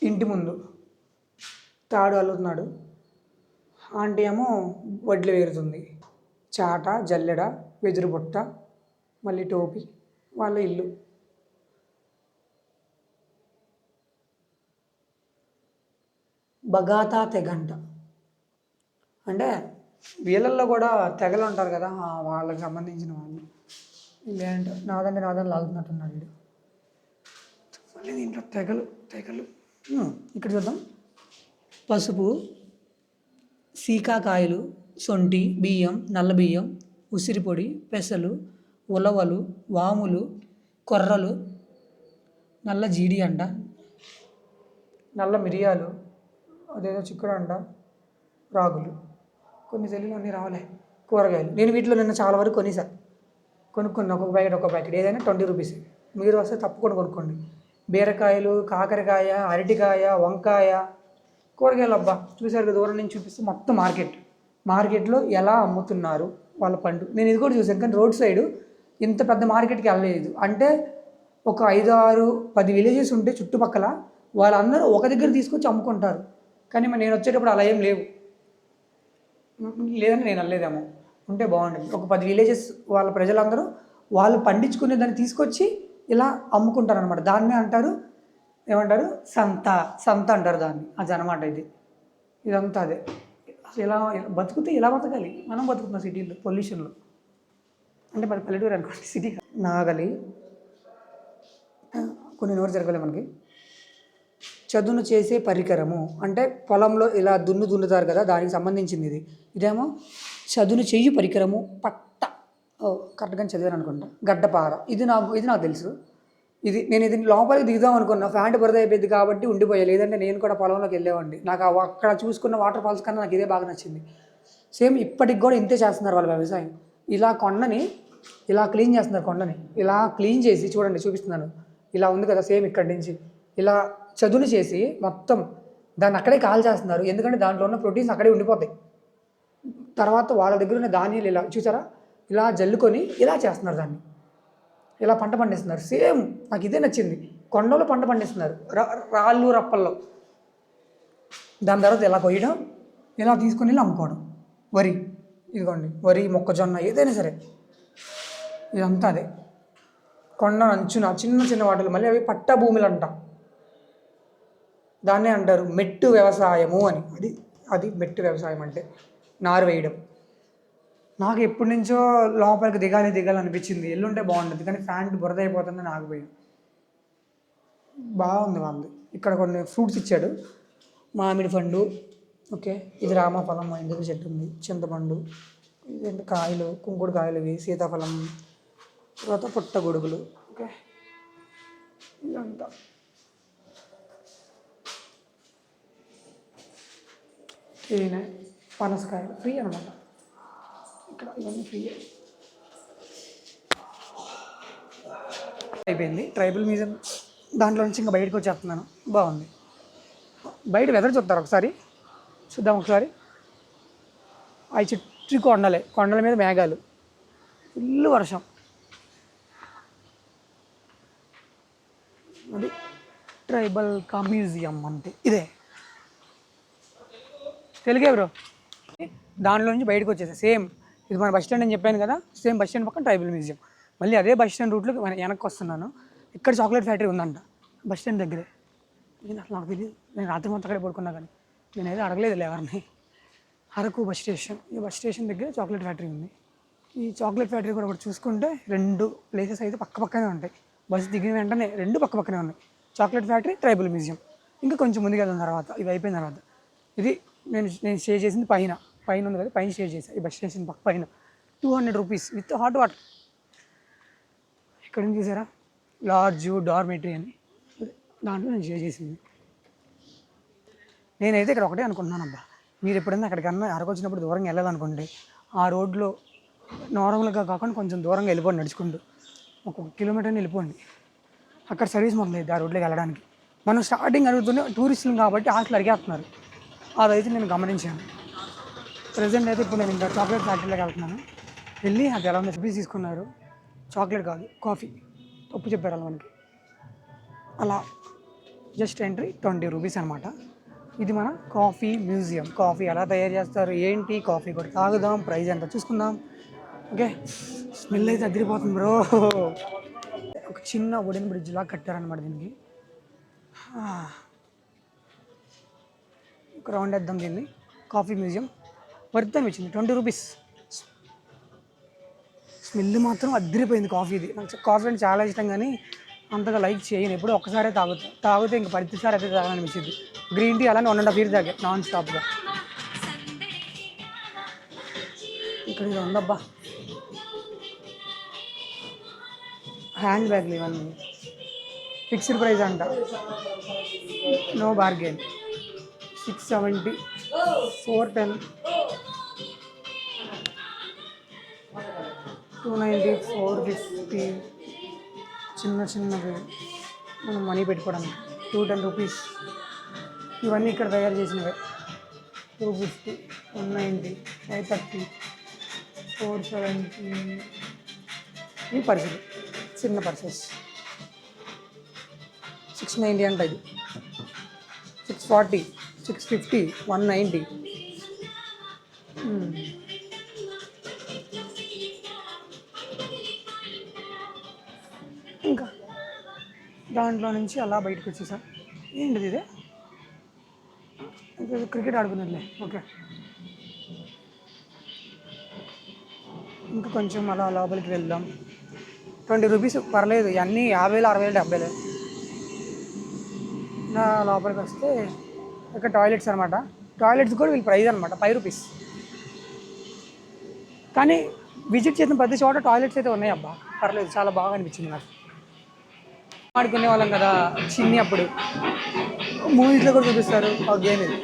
ఇంటి ముందు తాడు అల్లుతున్నాడు, ఆంటీ ఏమో వడ్లు వేరుతుంది. చాట, జల్లెడ, వెదురు బుట్ట, మళ్ళీ టోపీ, వాళ్ళ ఇల్లు. బగాతా తెగంట అంటే వీళ్ళల్లో కూడా తెగలు ఉంటారు కదా, వాళ్ళకి సంబంధించిన వాళ్ళు. వీళ్ళేంటో నాదంటే నాదని లాగుతున్నట్టున్నాడు వీడు. మళ్ళీ దీంట్లో తెగలు తెగలు ఇక్కడ చూద్దాం. పసుపు, సీకాకాయలు, సొంటి, బియ్యం, నల్ల బియ్యం, ఉసిరిపొడి, పెసలు, ఉలవలు, వాములు, కొర్రలు, నల్ల జీడి అంట, నల్ల మిరియాలు, అదేదో చిక్కుడు అంట, రాగులు. కొన్ని సెల్లులు అన్నీ రావలే. కూరగాయలు నేను వీటిలో నిన్న చాలా వరకు కొనుక్కున్నా, ఒక్కొక్క ప్యాకెట్ ఏదైనా 20 రూపీస్. మీరు వస్తే తప్పకుండా కొనుక్కోండి. బీరకాయలు, కాకరకాయ, అరటికాయ, వంకాయ, కూరగాయలు. అబ్బా చూసారు కదా, దూరం నుంచి చూపిస్తే మొత్తం మార్కెట్లో ఎలా అమ్ముతున్నారు వాళ్ళ పండు. నేను ఇది కూడా చూసాను, కానీ రోడ్ సైడు ఇంత పెద్ద మార్కెట్కి వెళ్ళలేదు. అంటే ఒక 5, 6, 10 విలేజెస్ ఉంటే చుట్టుపక్కల, వాళ్ళందరూ ఒక దగ్గర తీసుకొచ్చి అమ్ముకుంటారు. కానీ నేను వచ్చేటప్పుడు అలా ఏం లేవు, లేదని నేను అనలేదేమో, ఉంటే బాగుండేది. ఒక 10 విలేజెస్ వాళ్ళ ప్రజలందరూ వాళ్ళు పండించుకునే దాన్ని తీసుకొచ్చి ఇలా అమ్ముకుంటారు అనమాట. దాన్నే అంటారు, ఏమంటారు, సంత అంటారు దాన్ని. అది అనమాట ఇదంతా అదే. అసలు ఇలా బతుకుతే ఇలా బతకాలి, మనం బతుకుతున్నాం సిటీలో పొల్యూషన్లో. అంటే మరి పల్లెటూరు అనుకోండి, సిటీ. నాగలి, కొన్ని నోరు జరగలే మనకి. చదును చేసే పరికరము అంటే పొలంలో ఇలా దున్నుతారు కదా, దానికి సంబంధించింది ఇది. ఇదేమో చదును చెయ్యి పరికరము. పట్ట, కరెక్ట్గా చదివాను అనుకుంటా. గడ్డపార, ఇది నాకు తెలుసు. నేను లోపలికి దిగుదాం అనుకున్నా, ఫ్యాంట్ బురద అయిపోయింది కాబట్టి ఉండిపోయా. లేదంటే నేను కూడా పొలంలోకి వెళ్ళేవాడిని. నాకు అక్కడ చూసుకున్న వాటర్ ఫాల్స్ కన్నా నాకు ఇదే బాగా నచ్చింది. సేమ్ ఇప్పటికి కూడా ఇంతే చేస్తున్నారు వాళ్ళ వ్యవసాయం. ఇలా కొండని ఇలా క్లీన్ చేస్తున్నారు. కొండని ఇలా క్లీన్ చేసి చూడండి, చూపిస్తున్నాను. ఇలా ఉంది కదా, సేమ్ ఇక్కడి నుంచి ఇలా చదును చేసి మొత్తం దాన్ని అక్కడే కాల్ చేస్తున్నారు. ఎందుకంటే దాంట్లో ఉన్న ప్రోటీన్స్ అక్కడే ఉండిపోతాయి. తర్వాత వాళ్ళ దగ్గర ఉన్న ధాన్యాలు ఇలా చూసారా, ఇలా జల్లుకొని ఇలా చేస్తున్నారు, దాన్ని ఇలా పంట పండిస్తున్నారు. సేమ్ నాకు ఇదే నచ్చింది. కొండలో పంట పండిస్తున్నారు, రాళ్ళు రప్పల్లో. దాని తర్వాత ఇలా కొయ్యడం, ఇలా తీసుకొని వెళ్ళి అమ్ముకోవడం. వరి, ఇదిగోండి వరి, మొక్కజొన్న, ఏదైనా సరే ఇదంతా అదే. కొండ అంచున చిన్న చిన్న వాటిలో మళ్ళీ అవి పట్ట భూములు అంట. దాన్నే అంటారు మెట్టు వ్యవసాయము అని. అది మెట్టు వ్యవసాయం అంటే నారు వేయడం. నాకు ఎప్పటి నుంచో లోపలికి దిగాలి అనిపించింది, ఎల్లుంటే బాగుంటుంది, కానీ ఫ్యాంట్ బురద అయిపోతుందని ఆగిపోయాను. బాగుంది వాళ్ళది. ఇక్కడ కొన్ని ఫ్రూట్స్ ఇచ్చాడు, మామిడి పండు, ఓకే, ఇది రామఫలం, మా ఇంటికి చెట్టు ఉంది, చింతపండు, ఇదేంటి కాయలు, కుంకుడు కాయలు, ఇవి సీతాఫలం, తర్వాత పుట్టగొడుగులు, ఓకే, ఇదంతా. తేనె, పనసకాయలు ఫ్రీ అనమాట ఇక్కడ, ఇవన్నీ ఫ్రీ. అయిపోయింది ట్రైబల్ మ్యూజియం. దాంట్లో నుంచి ఇంకా బయటకు వచ్చేస్తున్నాను. బాగుంది. బయట వెదర్ చూస్తారు ఒకసారి, చూద్దాం ఒకసారి. అవి చుట్టూ కొండల మీద మేఘాలు, ఫుల్ వర్షం. అది ట్రైబల్ మ్యూజియం అంటే ఇదే. తెలుగే బ్రో. దాంట్లో నుంచి బయటకు వచ్చేసాయి. సేమ్ ఇది మన బస్ స్టాండ్ అని చెప్పాను కదా, సేమ్ బస్ స్టాండ్ పక్కన ట్రైబల్ మ్యూజియం. మళ్ళీ అదే బస్ స్టాండ్ రూట్లో వెనక్కి వస్తున్నాను. ఇక్కడ చాక్లెట్ ఫ్యాక్టరీ ఉందంట బస్ స్టాండ్ దగ్గరే. నేను అసలు నాకు తెలియదు. నేను రాత్రి మొత్తం అక్కడే పడుకున్నా, కానీ నేనైతే అడగలేదు ఎవరిని. అరకు బస్ స్టేషన్, ఈ బస్ స్టేషన్ దగ్గర చాక్లెట్ ఫ్యాక్టరీ ఉంది. ఈ చాక్లెట్ ఫ్యాక్టరీ కూడా ఒకటి చూసుకుంటే 2 ప్లేసెస్ అయితే పక్కనే ఉంటాయి. బస్సు దిగిన వెంటనే 2 పక్కనే ఉన్నాయి. Chocolate factory, tribal museum. ఇంకా కొంచెం ముందుకు వెళ్ళిన తర్వాత, ఇవి అయిపోయిన తర్వాత, ఇది నేను స్టే చేసింది పైన ఉంది కదా, పైన స్టే చేశాను. ఈ బస్ స్టేషన్ పైన 200 రూపీస్ విత్ హాట్ వాటర్. ఇక్కడ నుంచి చూసారా, లాడ్జ్ డార్మెటరీ అని, దాంట్లో నేను స్టే చేసింది. నేనైతే ఇక్కడ ఒకటే అనుకుంటున్నాను అబ్బా, మీరు ఎప్పుడైనా అక్కడికన్నా అరకు వచ్చినప్పుడు దూరంగా వెళ్ళాలనుకోండి, ఆ రోడ్లో నార్మల్గా కాకుండా కొంచెం దూరంగా వెళ్ళిపోండి, నడుచుకుంటూ 1 కిలోమీటర్ని వెళ్ళిపోండి. అక్కడ సర్వీస్ మొదలైంది ఆ రోడ్లోకి వెళ్ళడానికి. మనం స్టార్టింగ్ అడుగుతూనే టూరిస్టులు కాబట్టి హాస్టల్ అడిగేస్తున్నారు. అదైతే నేను గమనించాను. ప్రజెంట్ అయితే ఇప్పుడు నేను ఇంకా చాక్లెట్ ఫ్యాక్టరీలోకి వెళ్తున్నాను. వెళ్ళి అది ఎలా రూపీస్ తీసుకున్నారు. చాక్లెట్ కాదు, కాఫీ. తప్పు చెప్పారు అలా మనకి. అలా జస్ట్ ఎంట్రీ 20 రూపీస్ అనమాట. ఇది మన కాఫీ మ్యూజియం. కాఫీ ఎలా తయారు చేస్తారు ఏంటి, కాఫీ కూడా తాగుదాం, ప్రైస్ ఎంత చూసుకుందాం. ఓకే, స్మెల్ అయితే అదిరిపోతుంది బ్రో. ఒక చిన్న వుడెన్ బ్రిడ్జ్ లాగా కట్టారనమాట దీనికి. ఒక రౌండ్ వేద్దాం దీన్ని. కాఫీ మ్యూజియం వర్త్ అనిపించింది, 20 రూపీస్. స్మెల్ మాత్రం అదిరిపోయింది కాఫీది. నాకు కాఫీ అంటే చాలా ఇష్టం, కానీ అంతగా లైక్ చేయను. ఎప్పుడు ఒక్కసారే తాగితే ఇంకా ప్రతిసారి అయితే తాగాలనిపించింది. గ్రీన్ టీ అలానే 1.5 years తాగా నాన్ స్టాప్గా. ఇక్కడ ఇది ఉందబ్బా, హ్యాండ్ బ్యాగ్లు ఇవన్నీ ఫిక్స్డ్ ప్రైస్ అంట, నో బార్గెన్. 670, 410, 290, 450. చిన్నవి మనం మనీ పెట్టుకోవడానికి 210 రూపీస్. ఇవన్నీ ఇక్కడ తయారు చేసినవే. 250, 190, 530, 470. ఈ పర్సులు చిన్న పర్సెస్ 690 అంట. ఇది 640, 650, 190. ఇంకా దాంట్లో నుంచి అలా బయటకు వచ్చేసా. ఏంటిది ఇదే, క్రికెట్ ఆడుకున్నట్లే. ఓకే, ఇంకా కొంచెం అలా లోపలికి వెళ్దాం. 20 రూపీస్ పర్లేదు. అన్నీ 50,000, 60,000, 70,000. నా లోపలికి వస్తే ఇక్కడ టాయిలెట్స్ అనమాట. టాయిలెట్స్ కూడా వీళ్ళు ప్రైజ్ అనమాట, 5 రూపీస్. కానీ విజిట్ చేసిన ప్రతి చోట టాయిలెట్స్ అయితే ఉన్నాయి అబ్బా, పర్లేదు, చాలా బాగా అనిపించింది నాకు. ఆడుకునే వాళ్ళం కదా చిన్ని అప్పుడు, మూవీస్లో కూడా చూపిస్తారు ఆ గేమ్. ఇది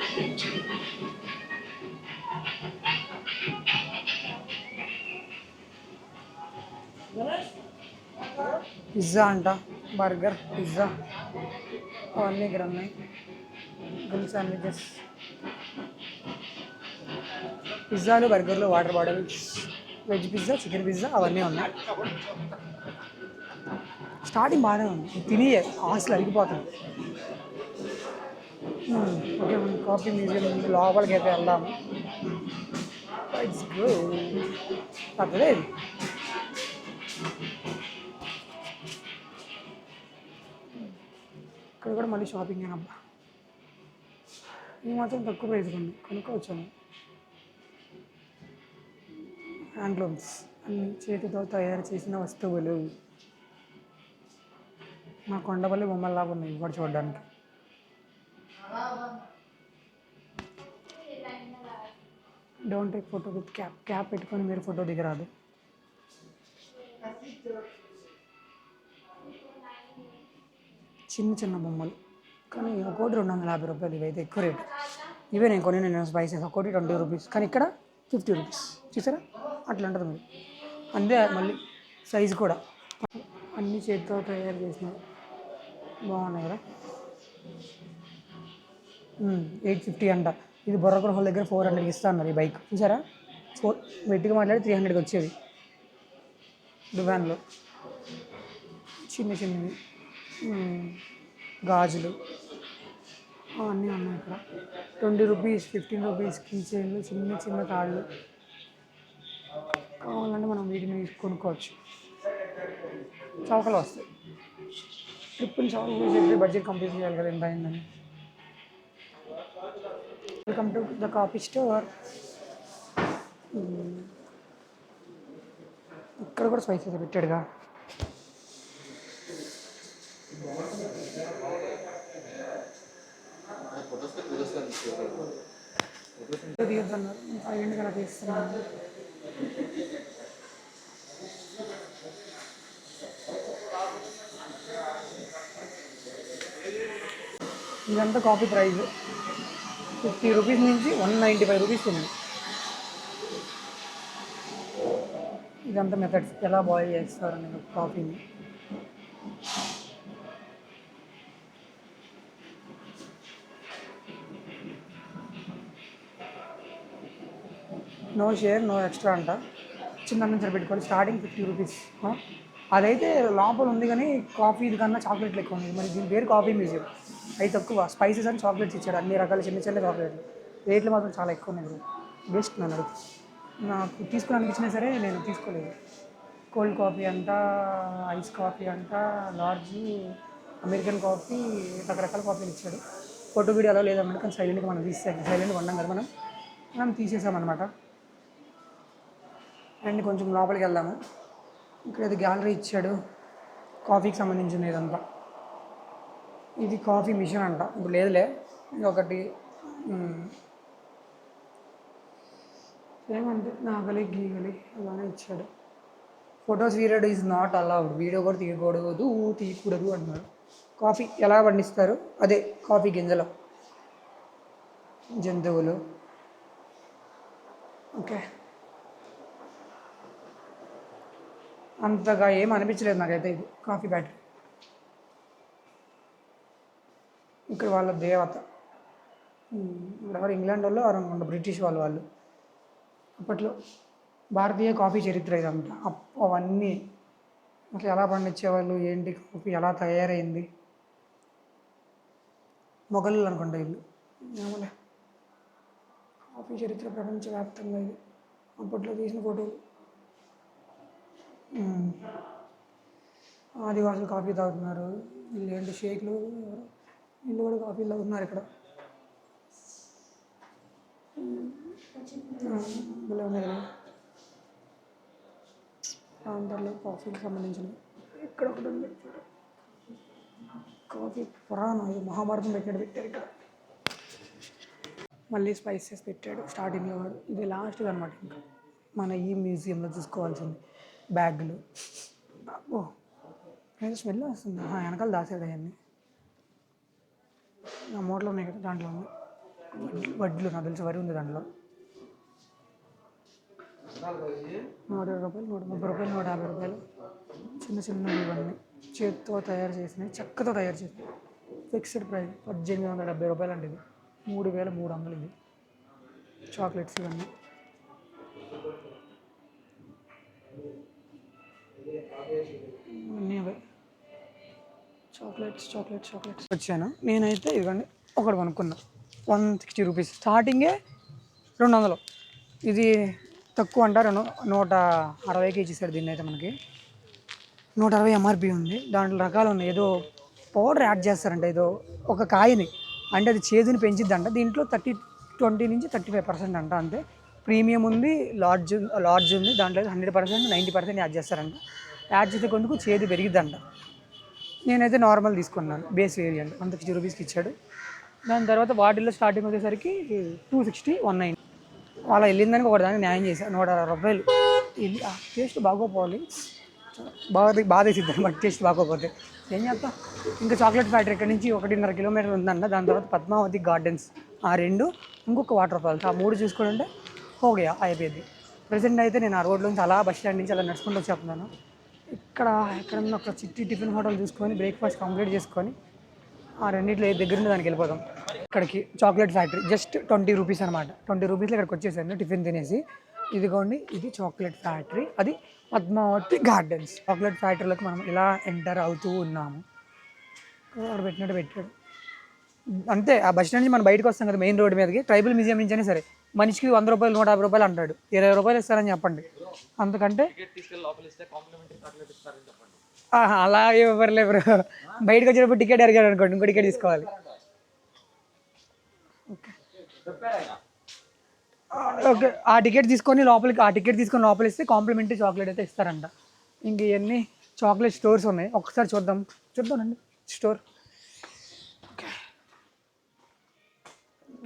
పిజ్జా అంట, బర్గర్, పిజ్జా అవన్నీ ఇక్కడ ఉన్నాయి. గ్రిల్ శాండ్విచెస్, పిజ్జాలు, బర్గర్లు, water bottles, veg pizza, chicken pizza అవన్నీ ఉన్నాయి. స్టార్టింగ్ బాగానే ఉంది, తిని ఆశలు అరిగిపోతుంది. ఓకే, మనం కాఫీ మ్యూజియం లోపలికి అయితే వెళ్దాము. అదే ఇక్కడ కూడా మళ్ళీ షాపింగ్ అయినబ్బా. ఈ మాత్రం తక్కువ ప్రైస్ ఉంది, కొనుక్కోవచ్చాను. హ్యాండ్లూమ్స్, అన్ని చేతితో తయారు చేసిన వస్తువులు. మా కొండపల్లి బొమ్మల్లాగా ఉన్నాయి కూడా చూడడానికి. Don't take photo with cap పెట్టుకొని మీరు ఫోటో దిగరాదు. చిన్న బొమ్మలు, కానీ ఒకటి 250 రూపాయలు. ఇవైతే ఎక్కువ రేటు. ఇవే నేను స్పైసెస్ ఒకటి 20 రూపీస్, కానీ ఇక్కడ 50 రూపీస్. చూసారా, అట్లా ఉంటుంది మరి. అంతే. మళ్ళీ సైజు కూడా అన్ని చేతితో తయారు చేసినవి బాగున్నాయి కదా. 850 అంట. ఇది బొర్రకొండ హోల్ దగ్గర 400 ఇస్తా అన్నారు ఈ బైక్. చూసారా, వెట్టిగా మాట్లాడి 300కి వచ్చేది దువ్యాన్లో. చిన్న చిన్నవి గాజులు అవన్నీ ఉన్నాయి ఇక్కడ. 20 రూపీస్, 15 రూపీస్ కీ చైన్లు, చిన్న చిన్న తాళ్ళు. కావాలంటే మనం వీటిని కొనుక్కోవచ్చు. చౌకలు వస్తాయి. ట్రిప్పులు చౌకలు చెప్పి బడ్జెట్ కంప్లీట్ చేయాలి కదా ఎంత అయిందని. Welcome to the coffee store. ఇక్కడ కూడా స్పైసెస్ పెట్టాడుగా. తీయొద్దన్నారు, 5 అలా తీస్తున్నాను. ఇదంతా కాఫీ ప్రైస్ 50 రూపీస్ నుంచి 195 రూపీస్ ఉంది. ఇదంతా మెథడ్స్ ఎలా బాయిల్ చేస్తారని కాఫీని. నో షేర్ నో ఎక్స్ట్రా అంట. చిన్న నుంచి పెట్టుకోవాలి. Starting 50 rupees. అదైతే లోపల ఉంది కానీ కాఫీ ఇది కన్నా చాక్లెట్లు ఎక్కువ ఉంది. మరి దీని పేరు కాఫీ మ్యూజియం. అవి తక్కువ. స్పైసెస్ అని చాక్లెట్స్ ఇచ్చాడు, అన్ని రకాల చిన్న చిన్న చాక్లెట్లు. రేట్లు మాత్రం చాలా ఎక్కువ ఉన్నాయి. బెస్ట్ నన్ను అడుగు. నాకు తీసుకోవడానికి ఇచ్చినా సరే నేను తీసుకోలేదు. కోల్డ్ కాఫీ అంట, ఐస్ కాఫీ అంట, లార్జ్, అమెరికన్ కాఫీ, రకరకాల కాఫీలు ఇచ్చాడు. ఫోటో వీడియోలో లేదన్నమాట, కానీ సైలెంట్గా మనం తీసేసాం. సైలెంట్గా ఉన్నాం కదా మనం తీసేసామన్నమాట. అండ్ కొంచెం లోపలికి వెళ్దాము. ఇక్కడ ఇది గ్యాలరీ ఇచ్చాడు, కాఫీకి సంబంధించింది ఇదంతా. ఇది కాఫీ మిషన్ అంట. ఇప్పుడు లేదులే, ఒకటి ఏమంటే నాగలి గీగలి అలానే ఇచ్చాడు. Photos video is not allowed. Video కూడా తీయకూడదు అంటున్నారు. కాఫీ ఎలా పండిస్తారు, అదే కాఫీ గింజలు, జంతువులు. ఓకే, అంతగా ఏం అనిపించలేదు నాకైతే. ఇది కాఫీ బ్యాటరీ. ఇక్కడ వాళ్ళ దేవత ఎవరు, ఇంగ్లాండ్ వాళ్ళు అనుకుంటా, బ్రిటిష్ వాళ్ళు అప్పట్లో. భారతీయ కాఫీ చరిత్ర ఇదంతా. అవన్నీ అసలు ఎలా పండించేవాళ్ళు, ఏంటి కాఫీ ఎలా తయారైంది. మొఘలు అనుకుంటా వీళ్ళు. ఏమలే, కాఫీ చరిత్ర ప్రపంచవ్యాప్తంగా ఇది. అప్పట్లో తీసిన ఫోటోలు. ఆదివాసులు కాఫీ తాగుతున్నారు. వీళ్ళు ఏంటి షేక్లు, వీళ్ళు కూడా కాఫీ తాగుతున్నారు ఇక్కడ. ఇలా ఉన్నాయి కదా ప్రాంతాల్లో కాఫీకి సంబంధించినవి. ఇక్కడ ఒకటి ఉంది, కాఫీ పురాణం. ఇది మహాభారతం పెట్టాడు ఇక్కడ. మళ్ళీ స్పైసెస్ పెట్టాడు స్టార్టింగ్లో. ఇది లాస్ట్గా అనమాట. ఇంకా మన ఈ మ్యూజియంలో చూసుకోవాల్సింది బ్యాగులు. ఓ ఏదో స్మెల్ వస్తుంది. వెనకాల దాసాడు అవన్నీ. నా మూటలో ఉన్నాయి కదా, దాంట్లో ఉంది వడ్లు. నాకు తెలిసి వరి ఉంది దాంట్లో. 120 రూపాయలు, 130 రూపాయలు, 150 రూపాయలు. చిన్న చిన్నవి ఇవన్నీ చేతితో తయారు చేసినవి, చెక్కతో తయారు చేసినవి. ఫిక్స్డ్ ప్రైస్ 1870 రూపాయలు అంటే. ఇది 3300. ఇది చాక్లెట్స్ ఇవన్నీ. అన్నీ అవే చాక్లెట్స్. వచ్చాను నేనైతే. ఇదిగోండి ఒకటి కొనుక్కున్నా, 160 రూపీస్. స్టార్టింగే 200. ఇది తక్కువ అంటారు, 160కి ఇచ్చేసాడు దీన్ని అయితే. మనకి 160 ఎంఆర్పి ఉంది. దాంట్లో రకాలు ఉన్నాయి. ఏదో పౌడర్ యాడ్ చేస్తారంట, ఏదో ఒక కాయని, అంటే అది చేదుని పెంచిద్దంట. దీంట్లో 20 నుంచి 35% అంట. అంతే. ప్రీమియం ఉంది, లార్జ్ ఉంది. దాంట్లో 100%, 90% యాడ్ చేస్తారంట. యాడ్ చేసే కొందుకు చేదు పెరిగిద్దంట. నేనైతే నార్మల్ తీసుకున్నాను, బేస్ వేరియంట్. 160 రూపీస్కి ఇచ్చాడు. దాని తర్వాత వాటిల్లో స్టార్టింగ్ వచ్చేసరికి 260, 190. అలా వెళ్ళిందానికి ఒకటి దానికి న్యాయం చేశాను. 160 రూపాయలు. ఇది టేస్ట్ బాగోపోవాలి, బాగా వేసిద్దాం. బట్ టేస్ట్ బాగోపోతే ఏం చేస్తాం. ఇంకా చాక్లెట్ ఫ్యాక్టరీ ఇక్కడ నుంచి 1.5 కిలోమీటర్ ఉందన్న. దాని తర్వాత పద్మావతి గార్డెన్స్, ఆ 2, ఇంకొక వాటర్ ఫాల్స్, ఆ 3 చూసుకుంటే హోగయా అయిపోయింది. ప్రజెంట్ అయితే నేను ఆ రోడ్లో నుంచి అలా బస్ స్టాండ్ నుంచి అలా నడుచుకుంటూ వచ్చేస్తున్నాను. ఇక్కడ ఎక్కడన్నా ఒక సిటీ టిఫిన్ హోటల్ చూసుకొని బ్రేక్ఫాస్ట్ కంప్లీట్ చేసుకొని ఆ రెండిట్లో ఏ దగ్గర ఉంటే దానికి వెళ్ళిపోదాం. ఇక్కడికి చాక్లెట్ ఫ్యాక్టరీ జస్ట్ 20 రూపీస్ అనమాట. 20 రూపీస్లో ఇక్కడికి వచ్చేసాను టిఫిన్ తినేసి. ఇదిగోండి ఇది చాక్లెట్ ఫ్యాక్టరీ, అది పద్మావతి గార్డెన్స్. చాక్లెట్ ఫ్యాక్టరీలోకి మనం ఇలా ఎంటర్ అవుతూ ఉన్నాము. అక్కడ పెట్టినట్టు పెట్టాడు అంతే. ఆ బస్ స్టాండ్ నుంచి మనం బయటకు వస్తాం కదా మెయిన్ రోడ్ మీదకి, ట్రైబల్ మ్యూజియం నుంచి అయినా సరే మనిషికి 100 రూపాయలు 150 రూపాయలు అంటాడు, 20 రూపాయలు ఇస్తారని చెప్పండి. అంతకంటే అలా ఎవరు బ్రో, బయటకు వచ్చేటప్పుడు టికెట్ అడిగాడు అనుకోండి ఇంకో టికెట్ తీసుకోవాలి. ఓకే, ఆ టికెట్ తీసుకొని లోపలికి ఇస్తే కాంప్లిమెంటరీ చాక్లెట్ అయితే ఇస్తారంట. ఇంక ఇవన్నీ చాక్లెట్ స్టోర్స్ ఉన్నాయి, ఒకసారి చూద్దామండి స్టోర్. ఓకే,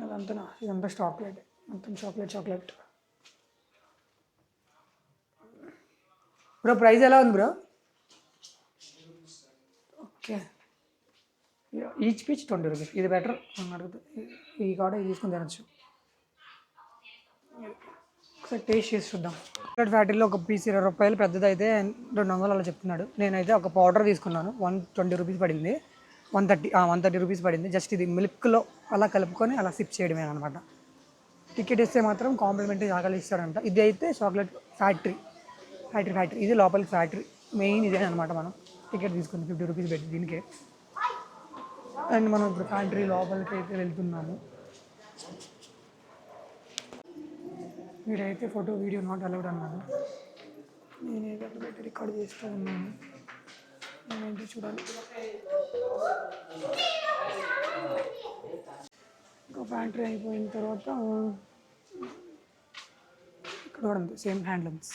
ఇదంతా చాక్లెట్, మొత్తం చాక్లెట్. బ్రో ప్రైస్ ఎలా ఉంది bro? Okay, each peach 20 rupees. ఇది బెటర్ అడుగుతా, ఈ కాడ ఇది తీసుకుని తినచ్చు. ఒకసారి టేస్ట్ చేసి చూద్దాం. చాక్లెట్ ఫ్యాక్టరీలో ఒక పీస్ 20 రూపాయలు, పెద్దది అయితే 200 అలా చెప్తున్నాడు. నేనైతే ఒక పౌడర్ తీసుకున్నాను, 120 రూపీస్ పడింది. 130 రూపీస్ పడింది. జస్ట్ ఇది మిల్క్లో అలా కలుపుకొని అలా సిప్ చేయడమే అనమాట. టికెట్ ఇస్తే మాత్రం కాంప్లిమెంటరీ చాక్లెట్ ఇస్తాడంట. ఇది అయితే చాక్లెట్ ఫ్యాక్టరీ. ఇది లోపలికి ఫ్యాక్టరీ మెయిన్ ఇదే అనమాట. మనం టికెట్ తీసుకుంది 50 రూపీస్ పెట్టి దీనికే. అండ్ మనం ఇప్పుడు ఫ్యాక్టరీ లోపలికి అయితే వెళ్తున్నాము. వీడైతే ఫోటో వీడియో నాట్ అలౌడ్ అన్నాను. నేనైతే పెట్టి రికార్డ్ చేస్తూ ఉన్నాను. నేనైతే చూడాలి. ఇంకా ఫ్యాక్టరీ అయిపోయిన తర్వాత ఇక్కడ కూడా ఉంది సేమ్ హ్యాండ్లూమ్స్.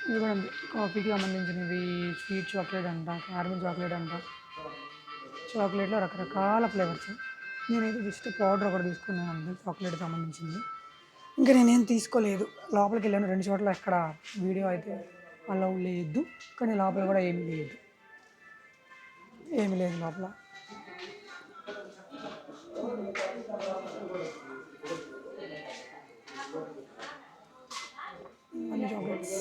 ఇది కూడా ఉంది కాఫీకి సంబంధించినవి. స్వీట్ చాక్లెట్ అంట, క్యారమిల్ చాక్లెట్ అంట. చాక్లెట్లో రకరకాల ఫ్లేవర్స్. నేనైతే జస్ట్ పౌడర్ ఒకటి తీసుకున్నాను అంతే చాక్లెట్ సంబంధించింది. ఇంకా నేనేం తీసుకోలేదు. లోపలికి వెళ్ళాను 2 చోట్ల, ఎక్కడ వీడియో అయితే అలా లేదు. కానీ లోపల కూడా ఏమీ లేదు లోపల. అన్ని చాక్లెట్స్.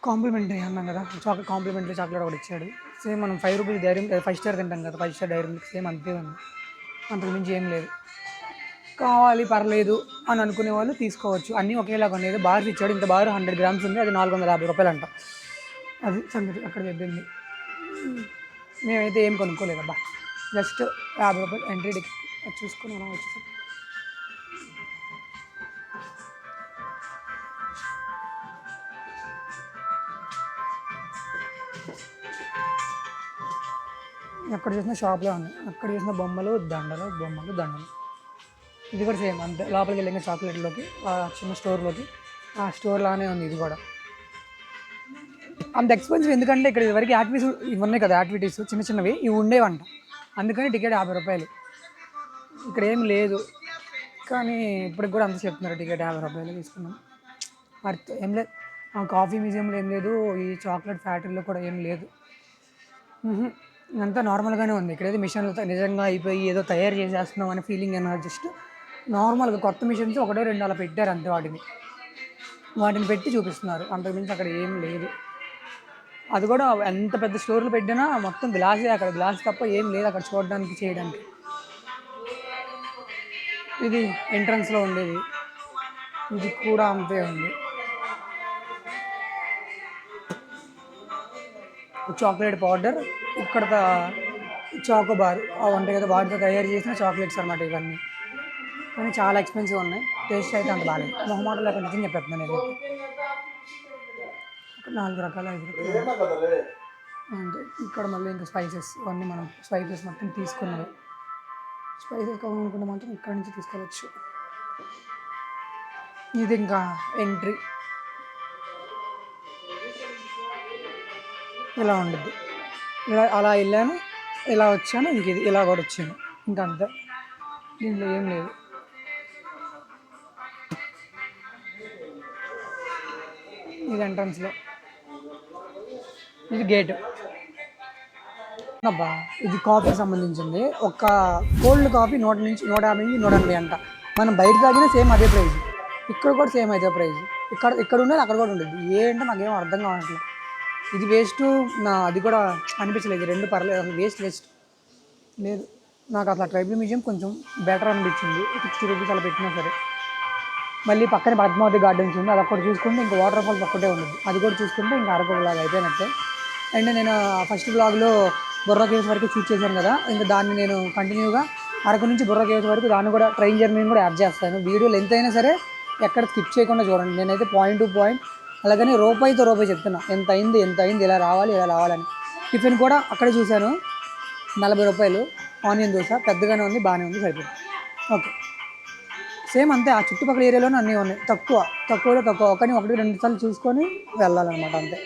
కాంప్లిమెంటరీ అన్నాం కదా, కాంప్లిమెంటరీ చాక్లెట్ ఒకటి ఇచ్చాడు. సేమ్ మనం 5 రూపీస్ డైరీ 5 స్టార్ తింటాం కదా, 5 స్టార్ డైరీ మిల్క్ సేమ్ అంతే ఉంది. అంతకు మించి ఏం లేదు. కావాలి పర్లేదు అని అనుకునే వాళ్ళు తీసుకోవచ్చు. అన్నీ ఒకేలాగా ఉండేది. బార్ ఇచ్చాడు, ఇంత బార్ 100 గ్రామ్స్ ఉంది, అది 450 రూపాయలు అంట. అది సంగతి అక్కడ చెప్పింది. మేమైతే ఏం కొనుక్కోలేదు అబ్బా, జస్ట్ 50 రూపాయలు ఎంట్రీ టికెట్ చూసుకొని అలా వచ్చేసాం. ఎక్కడ చూసినా షాప్లో ఉన్నాయి, అక్కడ చూసిన బొమ్మలు దండలు. ఇది కూడా సేమ్ అంతే. లోపలికి వెళ్ళిన చాక్లెట్లోకి ఆ చిన్న స్టోర్లోకి, ఆ స్టోర్ లానే ఉంది ఇది కూడా. అంత ఎక్స్పెన్సివ్ ఎందుకంటే ఇక్కడ ఇదివరకు యాక్టివిటీస్ ఇవి ఉన్నాయి కదా, యాక్టివిటీస్ చిన్నవి ఇవి ఉండేవంట. అందుకని టికెట్ 50 రూపాయలు. ఇక్కడ ఏం లేదు, కానీ ఇప్పటికి కూడా అంత చెప్తున్నారు టికెట్ 50 రూపాయలు తీసుకున్నాం. ఏం లేదు. ఆ కాఫీ మ్యూజియంలో ఏం లేదు, ఈ చాక్లెట్ ఫ్యాక్టరీలో కూడా ఏం లేదు. అంతా నార్మల్గానే ఉంది. ఇక్కడైతే మిషన్లతో నిజంగా అయిపోయి ఏదో తయారు చేసేస్తున్నాం అనే ఫీలింగ్ అన్నారు. జస్ట్ నార్మల్గా కొత్త మిషన్స్ 1, 2 అలా పెట్టారు అంతే. వాటిని పెట్టి చూపిస్తున్నారు, అంతకుమించి అక్కడ ఏం లేదు. అది కూడా ఎంత పెద్ద స్టోర్లు పెట్టినా మొత్తం గ్లాసే, అక్కడ గ్లాస్ తప్ప ఏం లేదు అక్కడ చూడడానికి చేయడానికి. ఇది ఎంట్రన్స్లో ఉండేది, ఇది కూడా అంతే ఉంది. చాక్లెట్ పౌడర్, ఇక్కడ చాకోబార్ అవి ఉంటాయి కదా, వాటితో తయారు చేసిన చాక్లెట్స్ అనమాట ఇవన్నీ. కానీ చాలా ఎక్స్పెన్సివ్ ఉన్నాయి. టేస్ట్ అయితే అంత బాగాలేదు. మొహమాటం లేకుండా నిజం చెప్పేస్తున్నాను నేను. 4 రకాల 5 రకాలు అంటే ఇక్కడ మళ్ళీ ఇంకా స్పైసెస్ ఇవన్నీ మనం స్పైసెస్ మొత్తం తీసుకున్నవి. స్పైసెస్ కావాలనుకుంటే మాత్రం ఇక్కడ నుంచి తీసుకోవచ్చు. ఇది ఇంకా ఎంట్రీ ఇలా ఉండద్దు. ఇలా అలా వెళ్ళాను, ఇలా వచ్చాను, ఇంక ఇది ఇలా కూడా వచ్చాను, ఇంకా అంతే. దీంట్లో ఏం లేదు. ఇది ఎంట్రన్స్లో, ఇది గేటు. అబ్బా ఇది కాఫీకి సంబంధించింది. ఒక కోల్డ్ కాఫీ 100 నుంచి 150 నుంచి 180 అంట. మనం బయట తాగినా సేమ్ అదే ప్రైస్, ఇక్కడ కూడా సేమ్ అదే ప్రైస్. ఇక్కడ ఉండేది అక్కడ కూడా ఉండేది. ఏంటో నాకేం అర్థం కావట్లేదు. ఇది వేస్ట్, అది కూడా అనిపించలేదు. రెండు పర్లేదు, అసలు వేస్ట్ లేదు. నాకు అసలు ట్రైబల్ మ్యూజియం కొంచెం బెటర్ అనిపించింది. 60 రూపీస్ అలా పెట్టినా సరే. మళ్ళీ పక్కన పద్మావతి గార్డెన్స్ ఉంది, అది ఒక్కటి చూసుకుంటే ఇంకా వాటర్ ఫాల్స్ ఒక్కటే ఉంది. అది కూడా చూసుకుంటే ఇంకా అరకు బ్లాగ్ అయిపోయినట్టే. అండ్ నేను ఫస్ట్ బ్లాగ్లో బొర్రా కేవ్స్ వరకు షూట్ చేశాను కదా, ఇంకా దాన్ని నేను కంటిన్యూగా అరకు నుంచి బొర్రా కేవ్స్ వరకు దాన్ని కూడా ట్రైన్ జర్నీని కూడా యాడ్ చేస్తాను. వీడియో లెంత్ అయినా సరే ఎక్కడ స్కిప్ చేయకుండా చూడండి. నేనైతే పాయింట్ టు పాయింట్ అలాగని రూపాయితో రూపాయి చెప్తున్నా, ఎంత అయింది ఇలా రావాలని. టిఫిన్ కూడా అక్కడే చూశాను, 40 రూపాయలు ఆనియన్ దోశ, పెద్దగానే ఉంది, బాగానే ఉంది, సరిపోయింది. ఓకే, సేమ్ అంతే. ఆ చుట్టుపక్కల ఏరియాలోనే అన్నీ ఉన్నాయి, తక్కువలో తక్కువ. ఒకటి 2 సార్లు చూసుకొని వెళ్ళాలన్నమాట, అంతే.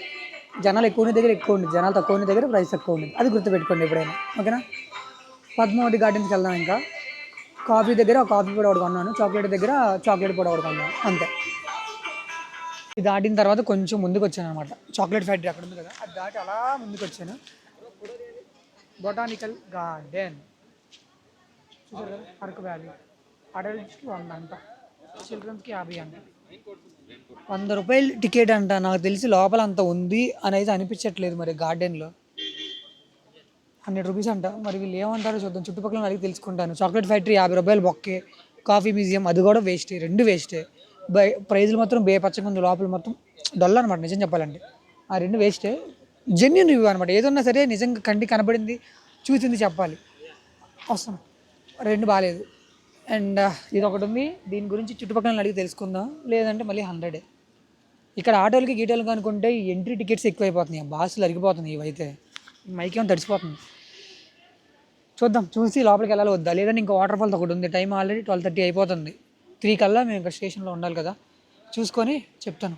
జనాలు ఎక్కువ దగ్గర ఎక్కువ ఉంది, జనాలు తక్కువ ఉన్న దగ్గర ప్రైస్ తక్కువ ఉంది, అది గుర్తుపెట్టుకోండి ఎప్పుడైనా, ఓకేనా. పద్మావతి గార్డెన్స్కి వెళ్దాం. ఇంకా కాఫీ దగ్గర కాఫీ కూడా ఒకటి కొన్నాను, చాక్లెట్ దగ్గర చాక్లెట్ కూడా ఒకటి కొన్నాను, అంతే. ఇది దాటిన తర్వాత కొంచెం ముందుకు వచ్చాను అనమాట. చాక్లెట్ ఫ్యాక్టరీ అక్కడ ఉంది కదా, అది దాటి అలా ముందుకు వచ్చాను. బొటానికల్ గార్డెన్ చూసారు కదా, అరకు వ్యాలీ. అడల్ట్స్కి 100 అంట, చిల్డ్రన్స్కి 50 అంట. 100 రూపాయలు టికెట్ అంట. నాకు తెలిసి లోపల అంత ఉంది అని అయితే అనిపించట్లేదు మరి గార్డెన్లో. 100 రూపీస్ అంట. మరి వీళ్ళు ఏమంటారో చూద్దాం, చుట్టుపక్కల అడిగి తెలుసుకుంటాను. చాక్లెట్ ఫ్యాక్టరీ 50 రూపాయలు బొక్కే, కాఫీ మ్యూజియం అది కూడా వేస్టే, రెండు వేస్టే. ప్రైజులు మాత్రం బేపచ్చగా ఉంది, లోపల మొత్తం డొల్ అనమాట నిజం చెప్పాలంటే. ఆ రెండు వేస్టే. జెన్యున్ రివ్యూ అనమాట, ఏదన్నా సరే నిజంగా కంటికి కనబడింది చూసింది చెప్పాలి. వస్తాను, రెండు బాగాలేదు. అండ్ ఇది ఒకటి ఉంది, దీని గురించి చుట్టుపక్కల అడిగి తెలుసుకుందాం, లేదంటే మళ్ళీ 100. ఇక్కడ ఆటోలకి గీటోలకి అనుకుంటే ఈ ఎంట్రీ టికెట్స్ ఎక్కువైపోతున్నాయి, బాసులు అరిగిపోతున్నాయి. ఇవైతే మైకేమో తడిసిపోతుంది. చూద్దాం, చూసి లోపలికి వెళ్ళాలి వద్దా, లేదంటే ఇంకా వాటర్ ఫాల్స్ ఒకటి ఉంది. టైం ఆల్రెడీ 12:30 అయిపోతుంది. 3 కల్లా మేము ఇంకా స్టేషన్లో ఉండాలి కదా, చూసుకొని చెప్తాను.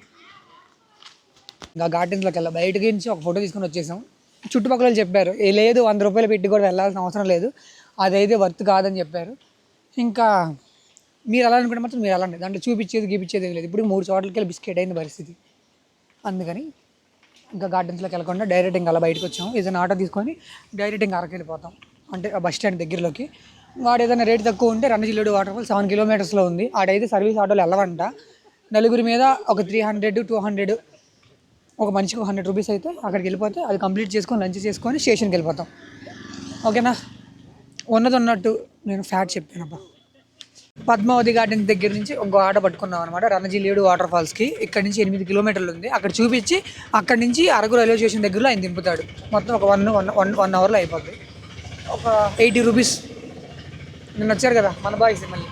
ఇంకా గార్డెన్స్లోకి వెళ్ళా, బయటకి నుంచి ఒక ఫోటో తీసుకొని వచ్చేసాం. చుట్టుపక్కల చెప్పారు లేదు 100 రూపాయలు పెట్టి కూడా వెళ్ళాల్సిన అవసరం లేదు, అదైతే వర్త్ కాదని చెప్పారు. ఇంకా మీరు అలా అనుకుంటే మాత్రం మీరు అలాంటి దాంట్లో గీపించేది లేదు. ఇప్పుడు 3 చోట్లకి వెళ్ళి బిస్కెట్ అయింది పరిస్థితి. అందుకని ఇంకా గార్డెన్స్లోకి వెళ్ళకుండా డైరెక్ట్ ఇంకా అలా బయటకు వచ్చాము. ఏదైనా ఆటో తీసుకొని డైరెక్ట్ ఇంకా అరకు వెళ్ళిపోతాం, అంటే ఆ బస్ స్టాండ్ దగ్గరలోకి. వాడు ఏదైనా రేట్ తక్కువ ఉంటే రణజిల్లుడు వాటర్ ఫాల్ 7 కిలోమీటర్స్లో ఉంది, ఆడైతే సర్వీస్ ఆటోలు వెళ్ళవంట. నలుగురి మీద ఒక 300 200, ఒక మనిషికి 100 రూపీస్ అయితే అక్కడికి వెళ్ళిపోతే అది కంప్లీట్ చేసుకొని లంచ్ చేసుకొని స్టేషన్కి వెళ్ళిపోతాం, ఓకేనా. ఉన్నట్టు నేను ఫ్యాట్ చెప్పాను అబ్బా. పద్మావతి గార్డెన్ దగ్గర నుంచి ఒక ఆటో పట్టుకున్నాం అనమాట, రణజిల్లేడు వాటర్ ఫాల్స్కి. ఇక్కడ నుంచి 8 కిలోమీటర్లు ఉంది. అక్కడ చూపించి అక్కడి నుంచి అరకు రైల్వే స్టేషన్ దగ్గరలో ఆయన దింపుతాడు. మొత్తం ఒక 1 అవర్లో అయిపోద్ది. ఒక 80 రూపీస్. నిన్న వచ్చారు కదా మన బాయ్స్, మళ్ళీ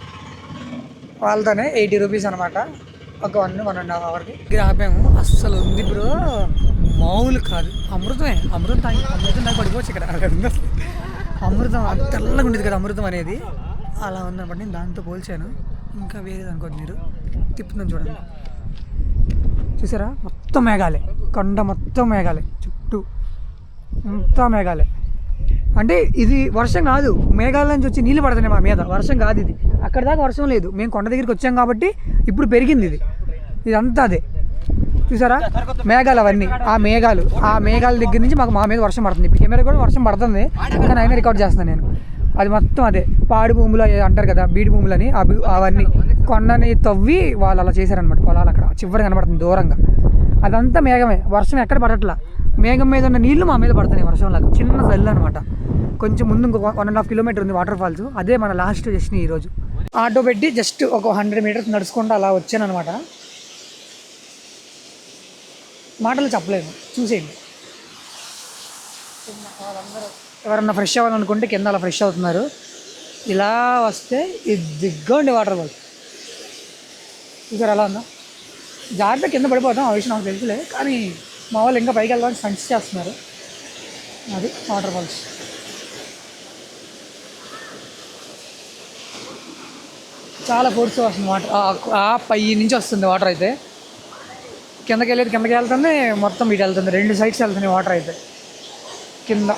వాళ్ళతోనే 80 రూపీస్ అనమాట. ఒక 1.5 అవర్కి దగ్గర ఆపాము. అస్సలు ఉంది బ్రో, మామూలు కాదు, అమృతం దాకా పడిపోవచ్చు ఇక్కడ. అమృతం తెల్లగా ఉండేది కదా అమృతం అనేది, అలా ఉందన్నమాట. నేను దాంతో పోల్చాను. ఇంకా వేరేది అనుకోండి, మీరు తిప్పుతుందని చూడండి. చూసారా, మొత్తం మేఘాలే, కొండ మొత్తం మేఘాలే, చుట్టూ అంతా మేఘాలే. అంటే ఇది వర్షం కాదు, మేఘాల నుంచి వచ్చి నీళ్ళు పడుతున్నాయి మా మీద, వర్షం కాదు ఇది. అక్కడ దాకా వర్షం లేదు, మేము కొండ దగ్గరికి వచ్చాం కాబట్టి ఇప్పుడు పెరిగింది ఇదంతా అదే. చూసారా మేఘాలు అవన్నీ, ఆ మేఘాల దగ్గర నుంచి మా మీద వర్షం పడుతుంది. ఇప్పుడు కెమెరా కూడా వర్షం పడుతుంది, కానీ అయినా రికార్డ్ చేస్తున్నాను నేను. అది మొత్తం అదే పాడి భూములు అంటారు కదా, బీడి భూములని, అవన్నీ కొండని తవ్వి వాళ్ళు అలా చేశారనమాట. పొలాలు అక్కడ చివరి కనబడుతుంది దూరంగా, అదంతా మేఘమే. వర్షం ఎక్కడ పడట్లా, మేఘం మీద ఉన్న నీళ్లు మా మీద పడుతున్నాయి వర్షంలాగా. చిన్న జల్లు అనమాట. కొంచెం ముందు ఇంకో 1.5 కిలోమీటర్ ఉంది వాటర్ ఫాల్స్, అదే మన లాస్ట్ డెస్టినీ ఈరోజు. ఆటో పెట్టి జస్ట్ ఒక 100 మీటర్స్ నడుచుకుంటూ అలా వచ్చాను అనమాట. మాటలు చెప్పలేను, చూసేయండి. వాళ్ళందరూ ఎవరన్నా ఫ్రెష్ అవ్వాలనుకుంటే కింద అలా ఫ్రెష్ అవుతున్నారు. ఇలా వస్తే ఇది దిగ్గండి వాటర్ ఫాల్స్. చూసారు ఎలా ఉందా, జాగ్రత్త కింద పడిపోతాం, ఆ విషయం నాకు తెలుసులే, కానీ మా వాళ్ళు ఇంకా పైకి వెళ్ళడానికి సంచి చేస్తున్నారు. అది వాటర్ ఫాల్స్. చాలా ఫోర్స్ వస్తుంది వాటర్, ఆ పై నుంచి వస్తుంది వాటర్. అయితే కిందకి వెళ్తుంది, మొత్తం ఇటు వెళ్తుంది, 2 సైడ్స్ వెళ్తుంది వాటర్ అయితే కింద.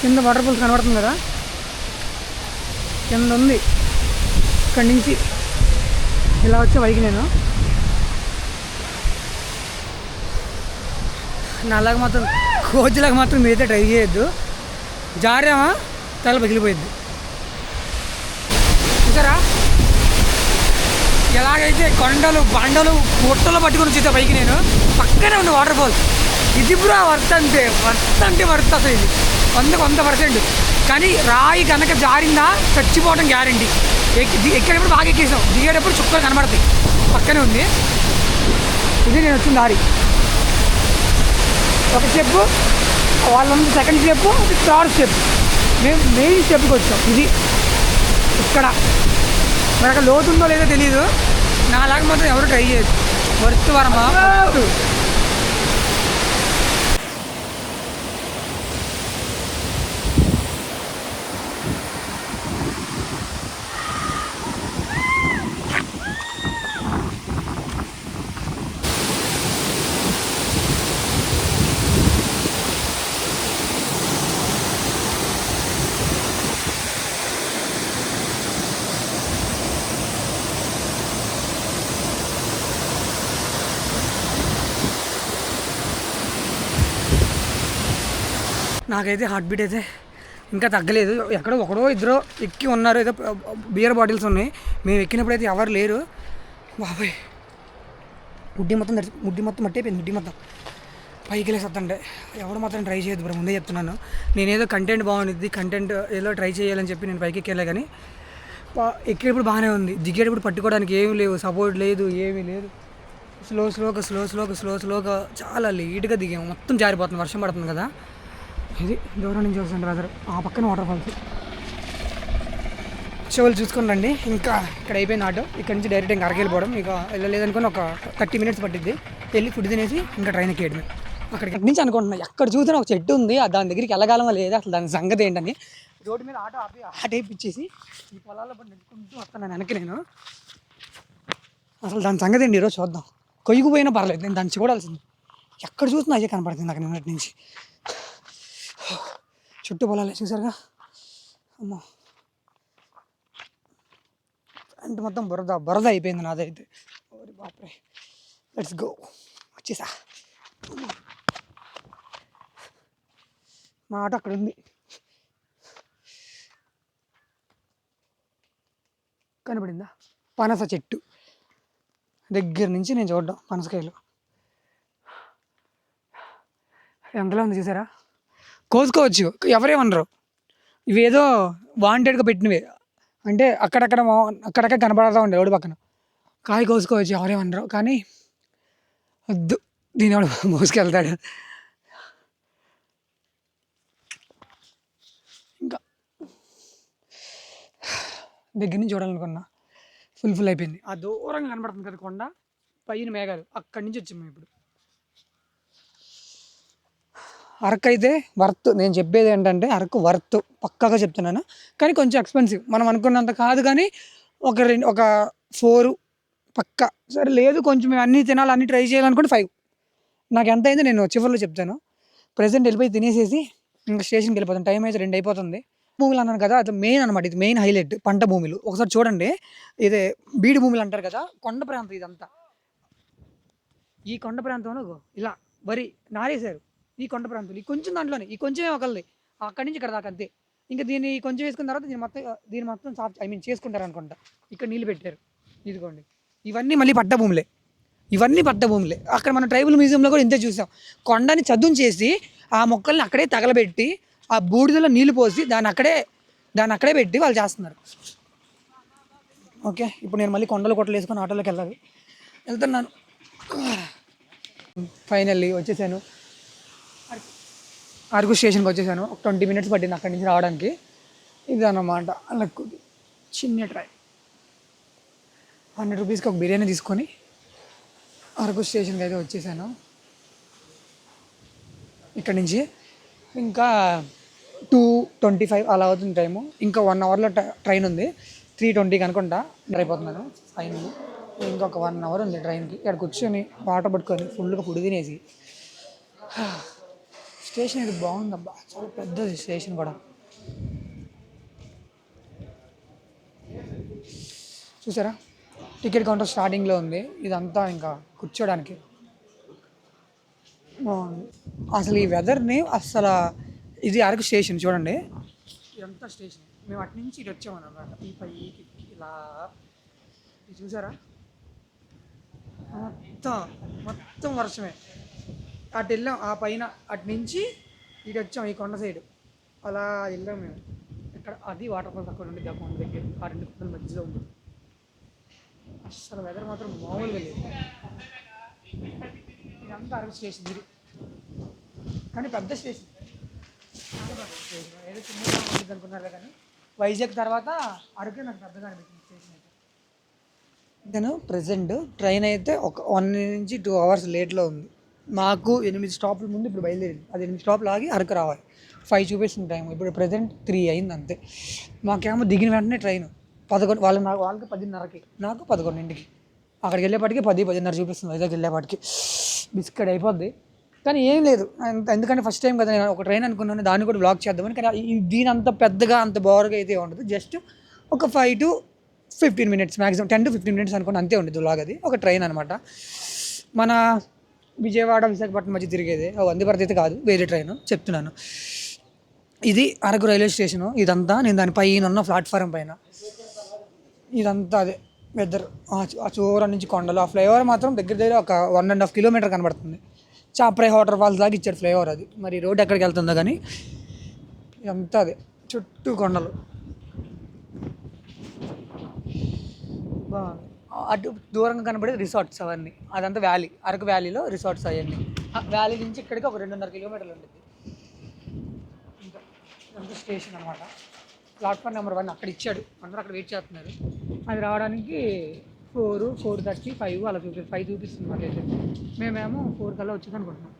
కింద వాటర్ ఫాల్స్ కనబడుతుంది కదా, కింద ఉంది. ఇక్కడి నుంచి ఇలా వచ్చే పైకి నేను నాలాగా మాత్రం కోచ్లాగా మాత్రం మీరైతే ట్రై చేయొద్దు. జారామా తల పగిలిపోయింది. చూసారా ఎలాగైతే కొండలు బండలు గుట్టలు పట్టుకొని వచ్చేస్తే పైకి నేను పక్కనే ఉంది వాటర్ ఫాల్. ఇది కూడా వర్త్ అంటే వర్త్ అసలు ఇది 100%. కానీ రాయి కనుక జారిందా చచ్చిపోవడం గ్యారంటీ. ఎక్కేటప్పుడు బాగా ఎక్కేసాం, దిగేటప్పుడు చుక్కలు కనబడతాయి. పక్కనే ఉంది. ఇది నేను వచ్చిన దారి. ఒక స్టెప్ వాళ్ళందరూ సెకండ్ స్టెప్, థర్డ్ స్టెప్, మేము మెయిన్ స్టెప్కి వచ్చాం. ఇది ఇక్కడ మరి అక్కడ లోతు ఉందో లేదో తెలియదు. నాలాగా మాత్రం ఎవరు ట్రై చేయదు. వర్త్ వరమా నాకైతే హార్ట్ బీట్ అయితే ఇంకా తగ్గలేదు. ఎక్కడో ఒకడో ఇద్దరు ఎక్కి ఉన్నారు. ఏదో బియర్ బాటిల్స్ ఉన్నాయి. మేము ఎక్కినప్పుడు అయితే ఎవరు లేరు. బాబాయ్ ముడ్డి మొత్తం మట్టి అయిపోయింది. ముడ్డి మొత్తం పైకి వెళ్ళేసొద్దంటే ఎవరు మాత్రం ట్రై చేయొద్దు బ్రో, ముందే చెప్తున్నాను. నేనేదో కంటెంట్ బాగుంది, కంటెంట్ ఏదో ట్రై చేయాలని చెప్పి నేను పైకి ఎక్కేలే. కానీ ఎక్కేటప్పుడు బాగానే ఉంది, దిగేటప్పుడు పట్టుకోవడానికి ఏమీ లేవు, సపోర్ట్ లేదు, ఏమీ లేదు. స్లోగా చాలా లేట్గా దిగాము. మొత్తం జారిపోతుంది, వర్షం పడుతుంది కదా. ఇది దూరం నుంచి వస్తుంది వెదర్. ఆ పక్కన వాటర్ ఫాల్స్. చెవులు చూసుకొని రండి. ఇంకా ఇక్కడ అయిపోయింది ఆటో. ఇక్కడ నుంచి డైరెక్ట్ ఇంకా అరకు వెళ్ళిపోవడం. ఇక వెళ్ళలేదనుకుని ఒక 30 minutes పట్టిద్ది. వెళ్ళి ఫుడ్ తినేసి ఇంకా ట్రైన్ ఎక్కేయడమే. అక్కడికి నుంచి అనుకుంటున్నా, ఎక్కడ చూసినా ఒక చెట్టు ఉంది, దాని దగ్గరికి వెళ్ళగలమా లేదా, అసలు దాని సంగతి ఏంటని. రోడ్డు మీద ఆటో ఆపి వేయించేసి ఈ పొలాల్లో పడి నెట్టుకుంటూ వస్తాను వెనక్కి నేను. అసలు దాని సంగతి ఏంటి ఈరోజు చూద్దాం. కొయ్యకుపోయినా పర్లేదు, నేను దాన్ని చూడాల్సింది. ఎక్కడ చూసినా అయ్యే కనపడుతుంది నాకు నిన్నటి నుంచి. చుట్టూ పొలాలే చూసారుగా. అమ్మో అంటే మొత్తం బురద అయిపోయింది నాదైతే. ఓరి బాప్రే, లెట్స్ గో. వచ్చేసా. మా ఆటో అక్కడ ఉంది, కనపడిందా? పనస చెట్టు దగ్గర నుంచి నేను చూడడం పనసకాయలు ఎంతలో ఉంది చూసారా. కోసుకోవచ్చు, ఎవరేమనరు. ఇవేదో వాంటెడ్గా పెట్టినవే, అంటే అక్కడక్కడ కనపడతా ఉండే రోడ్డు పక్కన. కాయ కోసుకోవచ్చు, ఎవరేమనరు. కానీ వద్దు, దీని వాడు మోసుకెళ్తాడు. ఇంకా దగ్గర నుంచి చూడాలనుకున్నా, ఫుల్ అయిపోయింది. ఆ దూరంగా కనపడుతుంది కదా కొండ, పైన మేఘాలు, అక్కడి నుంచి వచ్చాము ఇప్పుడు. అరకు అయితే వర్త్. నేను చెప్పేది ఏంటంటే అరకు వర్త్, పక్కాగా చెప్తున్నాను. కానీ కొంచెం ఎక్స్పెన్సివ్, మనం అనుకున్నంత కాదు. కానీ ఒక 4 పక్కా. సరే లేదు కొంచెం మేము అన్నీ తినాలి, అన్నీ ట్రై చేయాలనుకుంటే 5. నాకు ఎంత అయిందో నేను చివరిలో చెప్తాను. ప్రెజెంట్ వెళ్ళిపోయి తినేసేసి ఇంకా స్టేషన్కి వెళ్ళిపోతాను. టైం అయితే 2 అయిపోతుంది. భూములు అన్నాను కదా, అది మెయిన్ అనమాట. ఇది మెయిన్ హైలైట్, పంట భూములు. ఒకసారి చూడండి, ఇదే బీడు భూములు అంటారు కదా, కొండ ప్రాంతం ఇదంతా. ఈ కొండ ప్రాంతంలో ఇలా వరి నారేశారు. ఈ కొండ ప్రాంతంలో ఈ కొంచెం దాంట్లోనే, ఈ కొంచెమే ఒకళ్ళది, అక్కడి నుంచి ఇక్కడ దాకా అంతే. ఇంకా దీన్ని కొంచెం వేసుకున్న తర్వాత దీన్ని మొత్తం సాఫ్ చేసుకుంటారు అనుకుంటా. ఇక్కడ నీళ్ళు పెట్టారు, ఇదిగోండి. ఇవన్నీ మళ్ళీ పట్ట భూములే, అక్కడ మన ట్రైబల్ మ్యూజియంలో కూడా ఇంతే చూసాం. కొండని చదును చేసి ఆ మొక్కల్ని అక్కడే తగలబెట్టి ఆ బూడిదలో నీళ్లు పోసి దాన్ని అక్కడే పెట్టి వాళ్ళు చేస్తున్నారు. ఓకే, ఇప్పుడు నేను మళ్ళీ కొండలు కొట్టలు వేసుకొని ఆటోలోకి వెళ్తున్నాను. ఫైనల్లీ వచ్చేసాను, అరకు స్టేషన్కి వచ్చేసాను. ఒక 20 minutes పట్టింది అక్కడి నుంచి రావడానికి. ఇది అన్నమాట నాకు చిన్న ట్రై. 100 రూపీస్కి ఒక బిర్యానీ తీసుకొని అరకు స్టేషన్కి అయితే వచ్చేసాను. ఇక్కడి నుంచి ఇంకా 2:25 అలా అవుతుంది టైము. ఇంకా 1 hourలో ట్రైన్ ఉంది. 3:20 అనుకుంటా అయిపోతున్నాను ఫైనల్. ఇంకొక 1 hour ఉంది ట్రైన్కి. ఇక్కడ కూర్చొని వాటర్ పట్టుకొని ఫుల్గా ఫుడ్ తినేసి స్టేషన్ ఇది బాగుందబ్బా, చాలా పెద్దది స్టేషన్ కూడా. చూసారా, టికెట్ కౌంటర్ స్టార్టింగ్లో ఉంది. ఇదంతా ఇంకా కూర్చోడానికి బాగుంది. అసలు ఈ వెదర్ని అసలు, ఇది అరకు స్టేషన్ చూడండి, ఇదంతా స్టేషన్. మేము అటు నుంచి ఇటు వచ్చామన్నమాట. ఈ పైకి ఇలా ఇది చూసారా, మొత్తం మొత్తం వర్షమే. అటు వెళ్ళాం, ఆ పైన అటు నుంచి ఇటు వచ్చాం ఈ కొండ సైడ్, అలా వెళ్ళాం మేము. ఇక్కడ అది వాటర్ ఫాల్స్ అక్కడ ఉండి ఆ కొండ దగ్గర, ఆ రెండు కొండల మధ్యలో ఉంది. అసలు వెదర్ మాత్రం మామూలుగా లేదు. ఇదంతా అరకు స్టేషన్ ఇది, కానీ పెద్ద స్టేషన్. ఏదో చిన్నగా ఉంటుంది అనుకున్నారు కానీ వైజాగ్ తర్వాత అరకే నాకు పెద్దగా అనిపించింది స్టేషన్ అయితే. నేను ప్రజెంట్ ట్రైన్ అయితే ఒక 1 నుంచి 2 అవర్స్ లేట్లో ఉంది. మాకు 8 స్టాపుల ముందు ఇప్పుడు బయలుదేరింది. అది 8 స్టాపులు ఆగి అరకు రావాలి. 5 చూపిస్తుంది టైం. ఇప్పుడు ప్రజెంట్ 3 అయింది అంతే. మాకేమో దిగిన వెంటనే ట్రైన్ 11, వాళ్ళకి 10:30కి, నాకు 11ంటికి. అక్కడికి వెళ్ళేపాటికి 10-10:30 చూపిస్తుంది. వైజాగ్ వెళ్ళేపాటికి బిస్కెట్ అయిపోద్ది. కానీ ఏం లేదు, ఎందుకంటే ఫస్ట్ టైం కదా నేను ఒక ట్రైన్ అనుకున్నాను, దాన్ని కూడా బ్లాక్ చేద్దామని. కానీ దీని అంత పెద్దగా అంత బోర్గా అయితే ఉండదు. జస్ట్ ఒక 5 to 15 minutes maximum, 10 to 15 minutes అనుకోండి, అంతే ఉండదు బ్లాగ్. అది ఒక ట్రైన్ అనమాట. మన విజయవాడ విశాఖపట్నం మధ్య తిరిగేది, వందే భారత్ అయితే కాదు, వేరే ట్రైన్ చెప్తున్నాను. ఇది అరకు రైల్వే స్టేషను. ఇదంతా నేను దాని పైన ఉన్న ప్లాట్ఫారం పైన. ఇదంతా అదే వెదర్. ఆ చూర నుంచి కొండలు, ఆ ఫ్లైఓవర్ మాత్రం దగ్గర దగ్గర ఒక 1.5 kilometer కనబడుతుంది. చాప్రాయ్ వాటర్ ఫాల్స్ దాకా ఇచ్చాడు ఫ్లైఓవర్. అది మరి రోడ్ ఎక్కడికి వెళ్తుందో కానీ ఇదంతా అదే చుట్టూ కొండలు. బాగుంది. అటు దూరంగా కనబడేది రిసార్ట్స్ అవన్నీ, అదంతా వ్యాలీ, అరకు వ్యాలీలో రిసార్ట్స్ అవన్నీ. వ్యాలీ నుంచి ఇక్కడికి ఒక 2.5 kilometers ఉంటుంది. ఇంకా ఇదంతా స్టేషన్ అనమాట. ప్లాట్ఫామ్ నెంబర్ 1 అక్కడ ఇచ్చాడు, అందరూ అక్కడ వెయిట్ చేస్తున్నారు. అది రావడానికి 4, 4:30, 5 అలా 5 చూపిస్తుంది మాకైతే. మేమేమో 4 కల్లా వచ్చింది అనుకుంటున్నాం.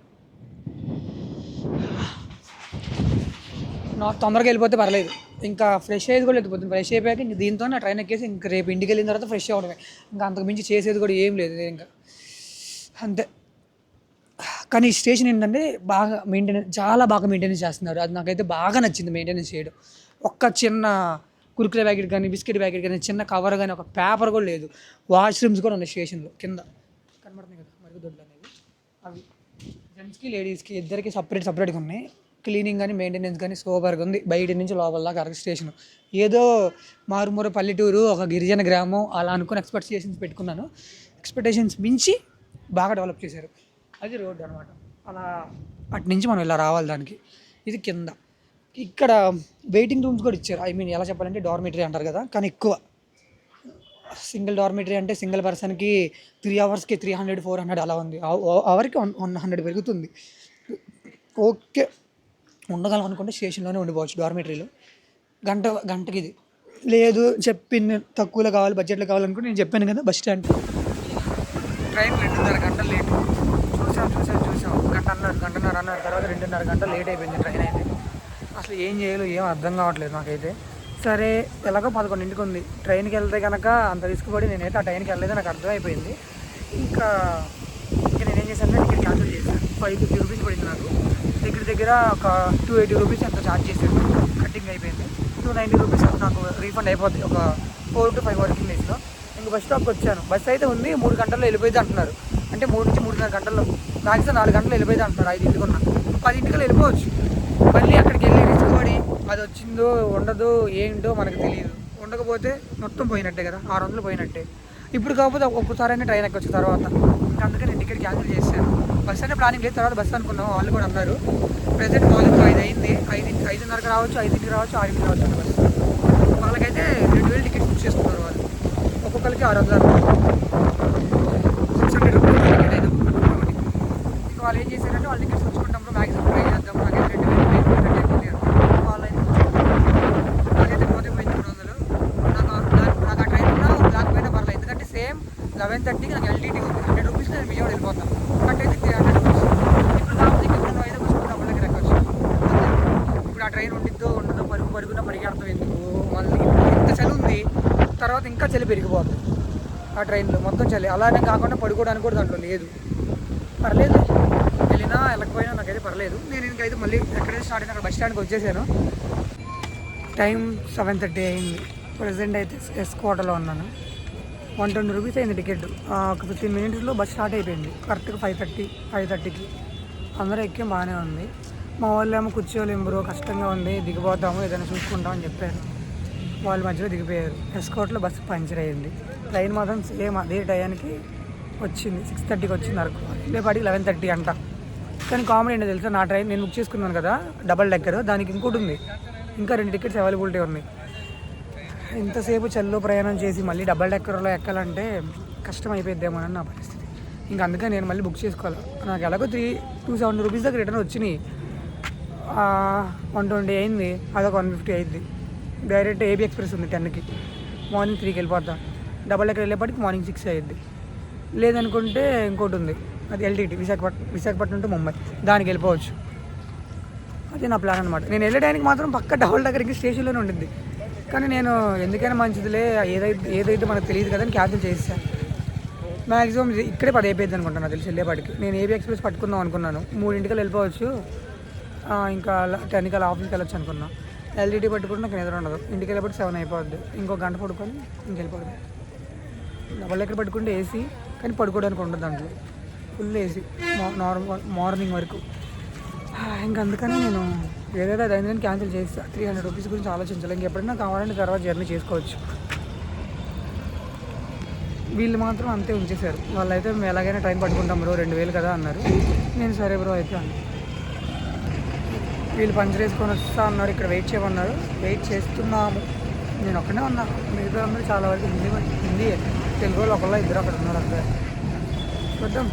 తొందరగా వెళ్ళిపోతే పర్లేదు, ఇంకా ఫ్రెష్ అయ్యేది కూడా వెళ్ళిపోతుంది. ఫ్రెష్ అయిపోయాక ఇంక దీంతో నా ట్రైన్ ఎక్కేసి ఇంక రేపు ఇంటికి వెళ్ళిన తర్వాత ఫ్రెష్ అవ్వడమే. ఇంకా అంతకు మించి చేసేది కూడా ఏం లేదు ఇంకా, అంతే. కానీ ఈ స్టేషన్ ఏంటంటే బాగా మెయింటెనెన్స్, చాలా బాగా మెయింటెనెన్స్ చేస్తున్నారు. అది నాకైతే బాగా నచ్చింది మెయింటెనెన్స్ చేయడం. ఒక్క చిన్న కుర్కురే ప్యాకెట్ కానీ, బిస్కెట్ ప్యాకెట్ కానీ, చిన్న కవర్ కానీ, ఒక పేపర్ కూడా లేదు. వాష్రూమ్స్ కూడా ఉన్నాయి స్టేషన్లో కింద కనబడుతున్నాయి కదా మరుగుదొడ్లు అనేది. అవి జెంట్స్కి లేడీస్కి ఇద్దరికి సపరేట్గా ఉన్నాయి. క్లీనింగ్ కానీ మెయింటెనెన్స్ కానీ సూపర్గా ఉంది. బయట నుంచి లోపల దాకా అరకు స్టేషన్. ఏదో మారుమూర పల్లెటూరు, ఒక గిరిజన గ్రామం అలా అనుకుని ఎక్స్పెక్టేషన్స్ పెట్టుకున్నాను. ఎక్స్పెక్టేషన్స్ మించి బాగా డెవలప్ చేశారు. అది రోడ్డు అనమాట. అలా అటు నుంచి మనం ఇలా రావాలి దానికి. ఇది కింద. ఇక్కడ వెయిటింగ్ రూమ్స్ కూడా ఇచ్చారు. ఎలా చెప్పాలంటే డార్మిటరీ అంటారు కదా, కానీ ఎక్కువ. సింగిల్ డార్మిటరీ అంటే సింగిల్ పర్సన్కి 3 అవర్స్కి 300-400 అలా ఉంది. అవర్కి 100 పెరుగుతుంది. ఓకే, ఉండగలం అనుకుంటే స్టేషన్లోనే ఉండిపోవచ్చు డార్మిటరీలో. గంటకి ఇది లేదు, చెప్పిన తక్కువలో కావాలి, బడ్జెట్లో కావాలనుకుంటే నేను చెప్పాను కదా బస్ స్టాండ్. ట్రైన్ 2.5 గంటలు లేట్. చూసాం గంటన్నర అన్నారు. తర్వాత 2.5 గంటలు లేట్ అయిపోయింది ట్రైన్ అయితే. అసలు ఏం చేయాలో ఏం అర్థం కావట్లేదు నాకైతే. సరే, ఎలాగో 11ంటికి ఉంది. ట్రైన్కి వెళ్తే కనుక అంత రిస్క్ పడి నేనైతే ఆ ట్రైన్కి వెళ్ళలేదు, నాకు అర్థమైపోయింది. ఇంకా నేనేం చేశానంటే టికెట్ క్యాన్సిల్ చేశాను. 550 రూపీస్ పడింది నాకు. దగ్గర ఒక 280 రూపీస్ ఎంత ఛార్జ్ చేశాను. కటింగ్ అయిపోయింది. 290 రూపీస్ నాకు రీఫండ్ అయిపోతుంది ఒక 4 to 5 వర్కింగ్ డేస్లో. ఇంక బస్ స్టాప్కి వచ్చాను. బస్ అయితే ఉంది, 3 గంటల్లో వెళ్ళిపోయింది అంటున్నారు. అంటే 3 నుంచి 3.5 గంటల్లో, మ్యాక్సిమం 4 గంటలు వెళ్ళిపోయింది అంటున్నారు. 5ంటికి ఉన్నా, 10ంటికి వెళ్ళిపోవచ్చు. మళ్ళీ అక్కడికి వెళ్ళి రిస్క్ పడి అది వచ్చిందో ఉండదో ఏంటో మనకు తెలియదు. ఉండకపోతే మొత్తం పోయినట్టే కదా, 600 పోయినట్టే. ఇప్పుడు కాకపోతే ఒక్కసారైనా ట్రైన్ ఎక్కొచ్చు తర్వాత. ఇంకా అందుకే నేను టికెట్ క్యాన్సిల్ చేశాను. బస్ అంటే ప్లానింగ్ లేదు, తర్వాత బస్ అనుకున్నాం. వాళ్ళు కూడా అన్నారు ప్రెజెంట్ మార్నింగ్ 5 అయింది, 5:30కి రావచ్చు, 5ంటికి రావచ్చు, 6ంటికి రావచ్చు అన్న బస్సు. వాళ్ళకైతే 2000 టికెట్స్ బుక్ చేసుకున్నారు వాళ్ళు. ఒక్కొక్కరికి 600, 600 రూపీస్ టికెట్ అయితే. ఇంకా వాళ్ళు ఏం చేశారంటే వాళ్ళు టికెట్స్ ఉంచుకుంటాము, మ్యాక్సిమం ట్రై చేద్దాం, నాకైతే 2000 అయిపోతుంది. వాళ్ళైతే నాకైతే పోతే 300. నాకు ఆ ట్రైన్ కూడా బ్లాక్ పోయినా పర్లేదు, ఎందుకంటే సేమ్ 11:30కి నాకు ఎల్టీటీ ఉంది. 100 రూపీస్ నేను విజయవాడ వెళ్ళిపోతాను. బట్ అయితే 300 రూపీస్. ఇప్పుడు కాకపోతే ఇక్కడ నువ్వు అయితే కొంచెం డబ్బుల దగ్గర ఎక్కొచ్చు. ఇప్పుడు ఆ ట్రైన్ ఉండిద్దో ఉండదో పరుగున పరిగెడతాం ఎందుకు. మళ్ళీ ఇంత చలి ఉంది, తర్వాత ఇంకా చలి పెరిగిపోతుంది ఆ ట్రైన్లో, మొత్తం చలి. అలానే కాకుండా పడుకోవడానికి కూడా దాంట్లో లేదు. పర్లేదు, వెళ్ళిన వెళ్ళినా వెళ్ళకపోయినా నాకైతే పర్లేదు. నేను ఇంకైతే మళ్ళీ ఎక్కడైతే స్టార్ట్ అయినా అక్కడ బస్ స్టాండ్కి వచ్చేసాను. టైం 7:30 అయింది. ప్రజెంట్ అయితే ఎస్కోటలో ఉన్నాను. 120 రూపీస్ అయింది టికెట్. ఒక 15 మినిట్స్లో బస్ స్టార్ట్ అయిపోయింది. కరెక్ట్గా 5:30కి అందరూ ఎక్కి బాగానే ఉంది. మా వాళ్ళు ఏమో కూర్చోలేము బ్రో, కష్టంగా ఉంది, దిగిపోతాము, ఏదైనా చూసుకుంటామని చెప్పారు. వాళ్ళ మధ్యలో దిగిపోయారు. ఎస్కోట్లో బస్సు పంచర్ అయ్యింది. ట్రైన్ మాత్రం సేమ్ అదే టయానికి వచ్చింది. 6:30కి వచ్చింది అరకు. లేపాటికి 11:30 అంట. కానీ కామెడీ ఏంటో తెలుసా, నా ట్రైన్ నేను బుక్ చేసుకున్నాను కదా డబల్ డెక్కర్, దానికి ఇంకోటి ఉంది, ఇంకా 2 టికెట్స్ అవైలబిలిటీ ఉన్నాయి. ఇంతసేపు చల్లో ప్రయాణం చేసి మళ్ళీ డబల్ డెక్కర్లో ఎక్కాలంటే కష్టం అయిపోద్దేమోనని నా పరిస్థితి. ఇంకా అందుకే నేను మళ్ళీ బుక్ చేసుకోవాలి. నాకు ఎలాగో 270 రూపీస్ దగ్గర రిటర్న్ వచ్చినాయి. 120 అయింది, అదొక 150 అయింది. డైరెక్ట్ ఏబీ ఎక్స్ప్రెస్ ఉంది 10కి, మార్నింగ్ 3కి వెళ్ళిపోతా. డబల్ డెక్కర్ వెళ్ళేప్పటికి మార్నింగ్ 6 అయ్యిద్ది. లేదనుకుంటే ఇంకోటి ఉంది, అది ఎల్టీటీ విశాఖపట్నం టు ముంబై, దానికి వెళ్ళిపోవచ్చు. అదే నా ప్లాన్ అనమాట. నేను వెళ్ళే టైంకి మాత్రం పక్క డబల్ డెక్కర్కి స్టేషన్లోనే ఉండిద్ది. కానీ నేను ఎందుకైనా మంచిదిలే, ఏదైతే మనకు తెలియదు కదా అని క్యాన్సిల్ చేస్తాను. మ్యాక్సిమం ఇక్కడే 10 అయిపోయింది అనుకుంటున్నాను తెలిసి వెళ్ళేపాటికి. నేను ఏబీ ఎక్స్ప్రెస్ పట్టుకుందాం అనుకున్నాను, 3ంటికల్ వెళ్ళిపోవచ్చు, ఇంకా 10కి ఆఫీస్కి వెళ్ళొచ్చు అనుకున్నాను. ఎల్టీటీ పట్టుకుంటే నాకు నిద్ర ఉండదు. ఇంటికి వెళ్ళేప్పటికి 7 అయిపోద్ది. ఇంకో గంట పడుకొని ఇంకెళ్ళిపోవడం. డబల్ డెక్కర్ పట్టుకుంటే ఏసీ, కానీ పడుకోవడానికి ఉండదు దాంట్లో, ఫుల్ ఏసీ మార్నింగ్ వరకు. ఇంక అందుకని నేను ఏదైతే అదైందని క్యాన్సిల్ చేస్తాను. 300 రూపీస్ గురించి ఆలోచించాలి. ఇంకెప్పుడైనా కావాలంటే తర్వాత జర్నీ చేసుకోవచ్చు. వీళ్ళు మాత్రం అంతే ఉంచేశారు. వాళ్ళైతే మేము ఎలాగైనా ట్రైన్ పట్టుకుంటాం బ్రో, 2000 కదా అన్నారు. నేను సరే బ్రో అయితే అన్న. వీళ్ళు పంచర్ వేసుకొని వస్తా అన్నారు, ఇక్కడ వెయిట్ చేయమన్నారు. వెయిట్ చేస్తున్నాము. నేను ఒక్కనే ఉన్నా, మిగతా అందరూ చాలా వరకు హిందీ తెలుగు వాళ్ళు ఒకళ్ళ ఇద్దరు అక్కడ ఉన్నారు. అంతే చూద్దాం.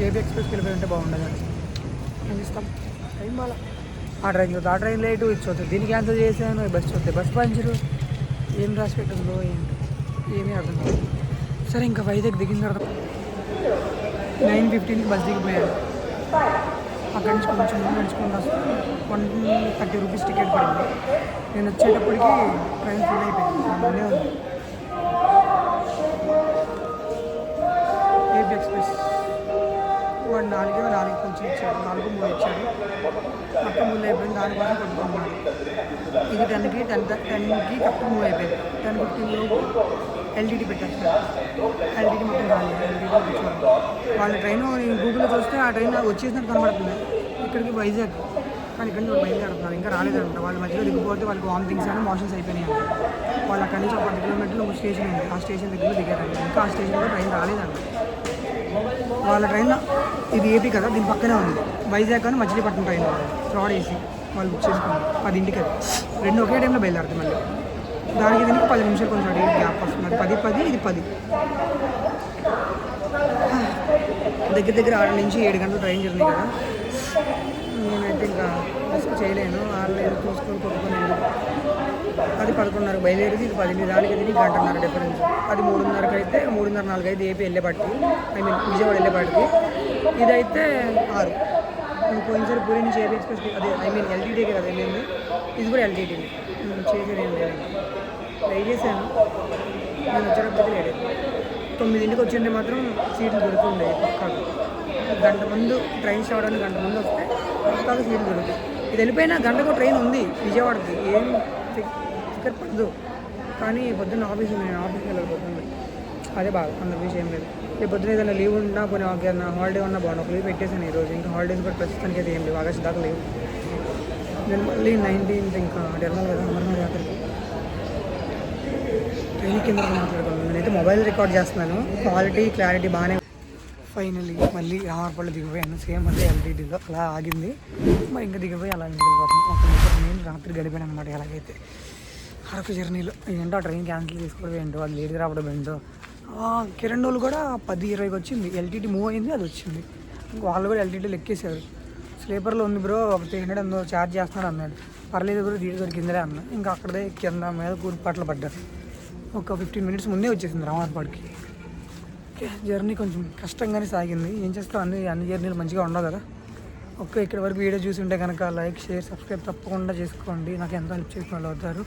ఏబీ ఎక్స్ప్రెస్కి వెళ్ళిపోయి ఉంటే బాగుండదు అని నేను ఇస్తాం. టైం బాగా ఆ ట్రైన్ లేటు ఇచ్చొద్దు, దీన్ని క్యాన్సిల్ చేశాను, బస్ చూస్తే బస్ పంచరు, ఏం రాసి పెట్టిందో ఏంటి ఏమీ అర్థం కాదు. సరే ఇంకా వైజాగ్ దిగిన తర్వాత 9:15కి బస్ దిగిపోయాను. అక్కడి నుంచి కొంచెం నడుచుకుంటూ వస్తే 130 రూపీస్ టికెట్ పడింది. నేను వచ్చేటప్పటికి ట్రైన్ ఫుల్ అయిపోయింది. ముందే ఉంది ఏబీ ఎక్స్ప్రెస్. వాడు 4 కొంచెం ఇచ్చాడు, 4:03 ఇచ్చాడు. మొత్తం మూవ్ అయిపోయింది. దానికోసం కొట్టుకుంటున్నాడు. ఇది 10కి కరెక్ట్ మూవ్ అయిపోయింది. 10:15 ఎల్టీటీ పెట్టేస్తాడు. ఎల్టీటీ మొత్తం రాలేదు. ఎల్టీటీ కూర్చోవాలి. వాళ్ళ ట్రైన్ గూగుల్లో చూస్తే ఆ ట్రైన్ వచ్చేసినట్టు కనబడుతుంది ఇక్కడికి వైజాగ్, కానీ ఇక్కడ నుంచి బయలుదేరుతున్నారు, ఇంకా రాలేదంట. వాళ్ళ మధ్యలో దిగిపోతే వాళ్ళకి వామిటింగ్స్ అని మోషన్స్ అయిపోయినాయి అంట. వాళ్ళు అక్కడి నుంచి ఒక 10 కిలోమీటర్లు ఒక స్టేషన్ ఉంది, ఆ స్టేషన్ దగ్గర దిగారంట. ఇంకా ఆ స్టేషన్లో ట్రైన్ రాలేదంట. వాళ్ళ ట్రైన్ ఇది ఏపీ కదా, దీని పక్కనే ఉంది వైజాగ్ అని మచిలీపట్నం ట్రైన్ ఫ్రాడ్ వేసి వాళ్ళు బుక్ చేసుకున్నారు. 10ంటికి అది 2 ఒకే టైంలో బయలుదేరుతాయి. మళ్ళీ దానికి దీనికి 10 నిమిషాలు కొంచెం అడిగి గ్యాప్ వస్తుంది. అది 10 ఇది 10. దగ్గర 6 నుంచి 7 గంటలు ట్రైన్ జర్నీ కదా. నేనైతే ఇంకా రిస్క్ చేయలేను. వాళ్ళు ఏదో చూసుకొని కొట్టుకొని అది 11:30 బయలుదేరేది, ఇది 10. దానికి దీనికి 1:30 డిఫరెన్స్. అది 3:30కి అయితే 3:30, 4 అయితే ఏపీ వెళ్ళేపాటికి, విజయవాడ వెళ్ళేపాటికి. ఇదైతే 6. పోయినసారి పూరి నుంచి ఏపీ ఎక్స్ప్రెస్కి, అదే ఎల్టీటీకి కదా వెళ్ళింది, ఇది కూడా ఎల్టీటీని చేసేది ఏం లేదు. ట్రై చేశాను. నేను వచ్చేటప్పటికి లేట్ అయింది. 9ంటికి వచ్చింటే మాత్రం సీట్లు దొరుకుతుండే పక్కాగా. గంట ముందు ట్రైన్ స్టార్ట్ అని గంట ముందు వస్తే పక్కాగా సీట్లు దొరుకుతాయి. ఇది వెళ్ళిపోయినా గంటకు ట్రైన్ ఉంది విజయవాడకి, ఏం టికెట్ పడదు. కానీ పొద్దున్న ఆఫీస్ ఉంది, నేను ఆఫీస్కి వెళ్ళకపోతుంది. అదే బాగా అందరి విషయం లేదు. రేపు పొద్దున ఏదైనా లీవ్ ఉన్నా పోనీ ఏదైనా హాలిడే ఉన్నా బాగుంది. ఒక లీవ్ పెట్టేసాను ఈరోజు. ఇంకా హాలిడేస్ కూడా ప్రస్తుతానికి అయితే ఏం లేవు, ఆగస్టు దాకా లేవు. నేను మళ్ళీ 19th ఇంకా వెళ్ళాలి కదా అమర్నాథ్ యాత్రకి. ట్రైన్ కింద మాట్లాడుకోవాలి. నేనైతే మొబైల్ రికార్డ్ చేస్తున్నాను, క్లారిటీ బాగానే. ఫైనల్లీ మళ్ళీ రామర్పల్లి దిగిపోయాను. సేమ్ అదే ఎల్టీటీలో అలా ఆగింది. మరి ఇంకా దిగిపోయి అలా వెళ్ళిపోతాను. నేను రాత్రి గడిపాను అనమాట. ఎలాగైతే అరకు జర్నీలో ఏంటో ఆ ట్రైన్ క్యాన్సిల్ చేసుకోవడం ఏంటో, అది లేట్గా రావడం ఏంటో. కిరణ్ వాళ్ళు కూడా 10:20కి వచ్చింది, ఎల్టీటీ మూవ్ అయింది, అది వచ్చింది. వాళ్ళు కూడా ఎల్టీటీలో ఎక్కేసారు. స్లీపర్లో ఉంది బ్రో, ఒక 300 ఎంతో ఛార్జ్ చేస్తున్నాడు అన్నాడు. పర్లేదు బ్రో, దీని దొరికిందిలే అన్న. ఇంకా అక్కడే కింద మీద కూర్పాట్లు పడ్డారు. ఒక 15 మినిట్స్ ముందే వచ్చేసింది రామర్పాడికి. ఓకే, జర్నీ కొంచెం కష్టంగానే సాగింది. ఏం చేస్తాం, అన్ని జర్నీలు మంచిగా ఉండవు కదా. ఇక్కడ వరకు వీడియో చూసి ఉంటే కనుక లైక్, షేర్, సబ్స్క్రైబ్ తప్పకుండా చేసుకోండి. నాకు ఎంతో హెల్ప్ చేసిన వాళ్ళు అవుతారు.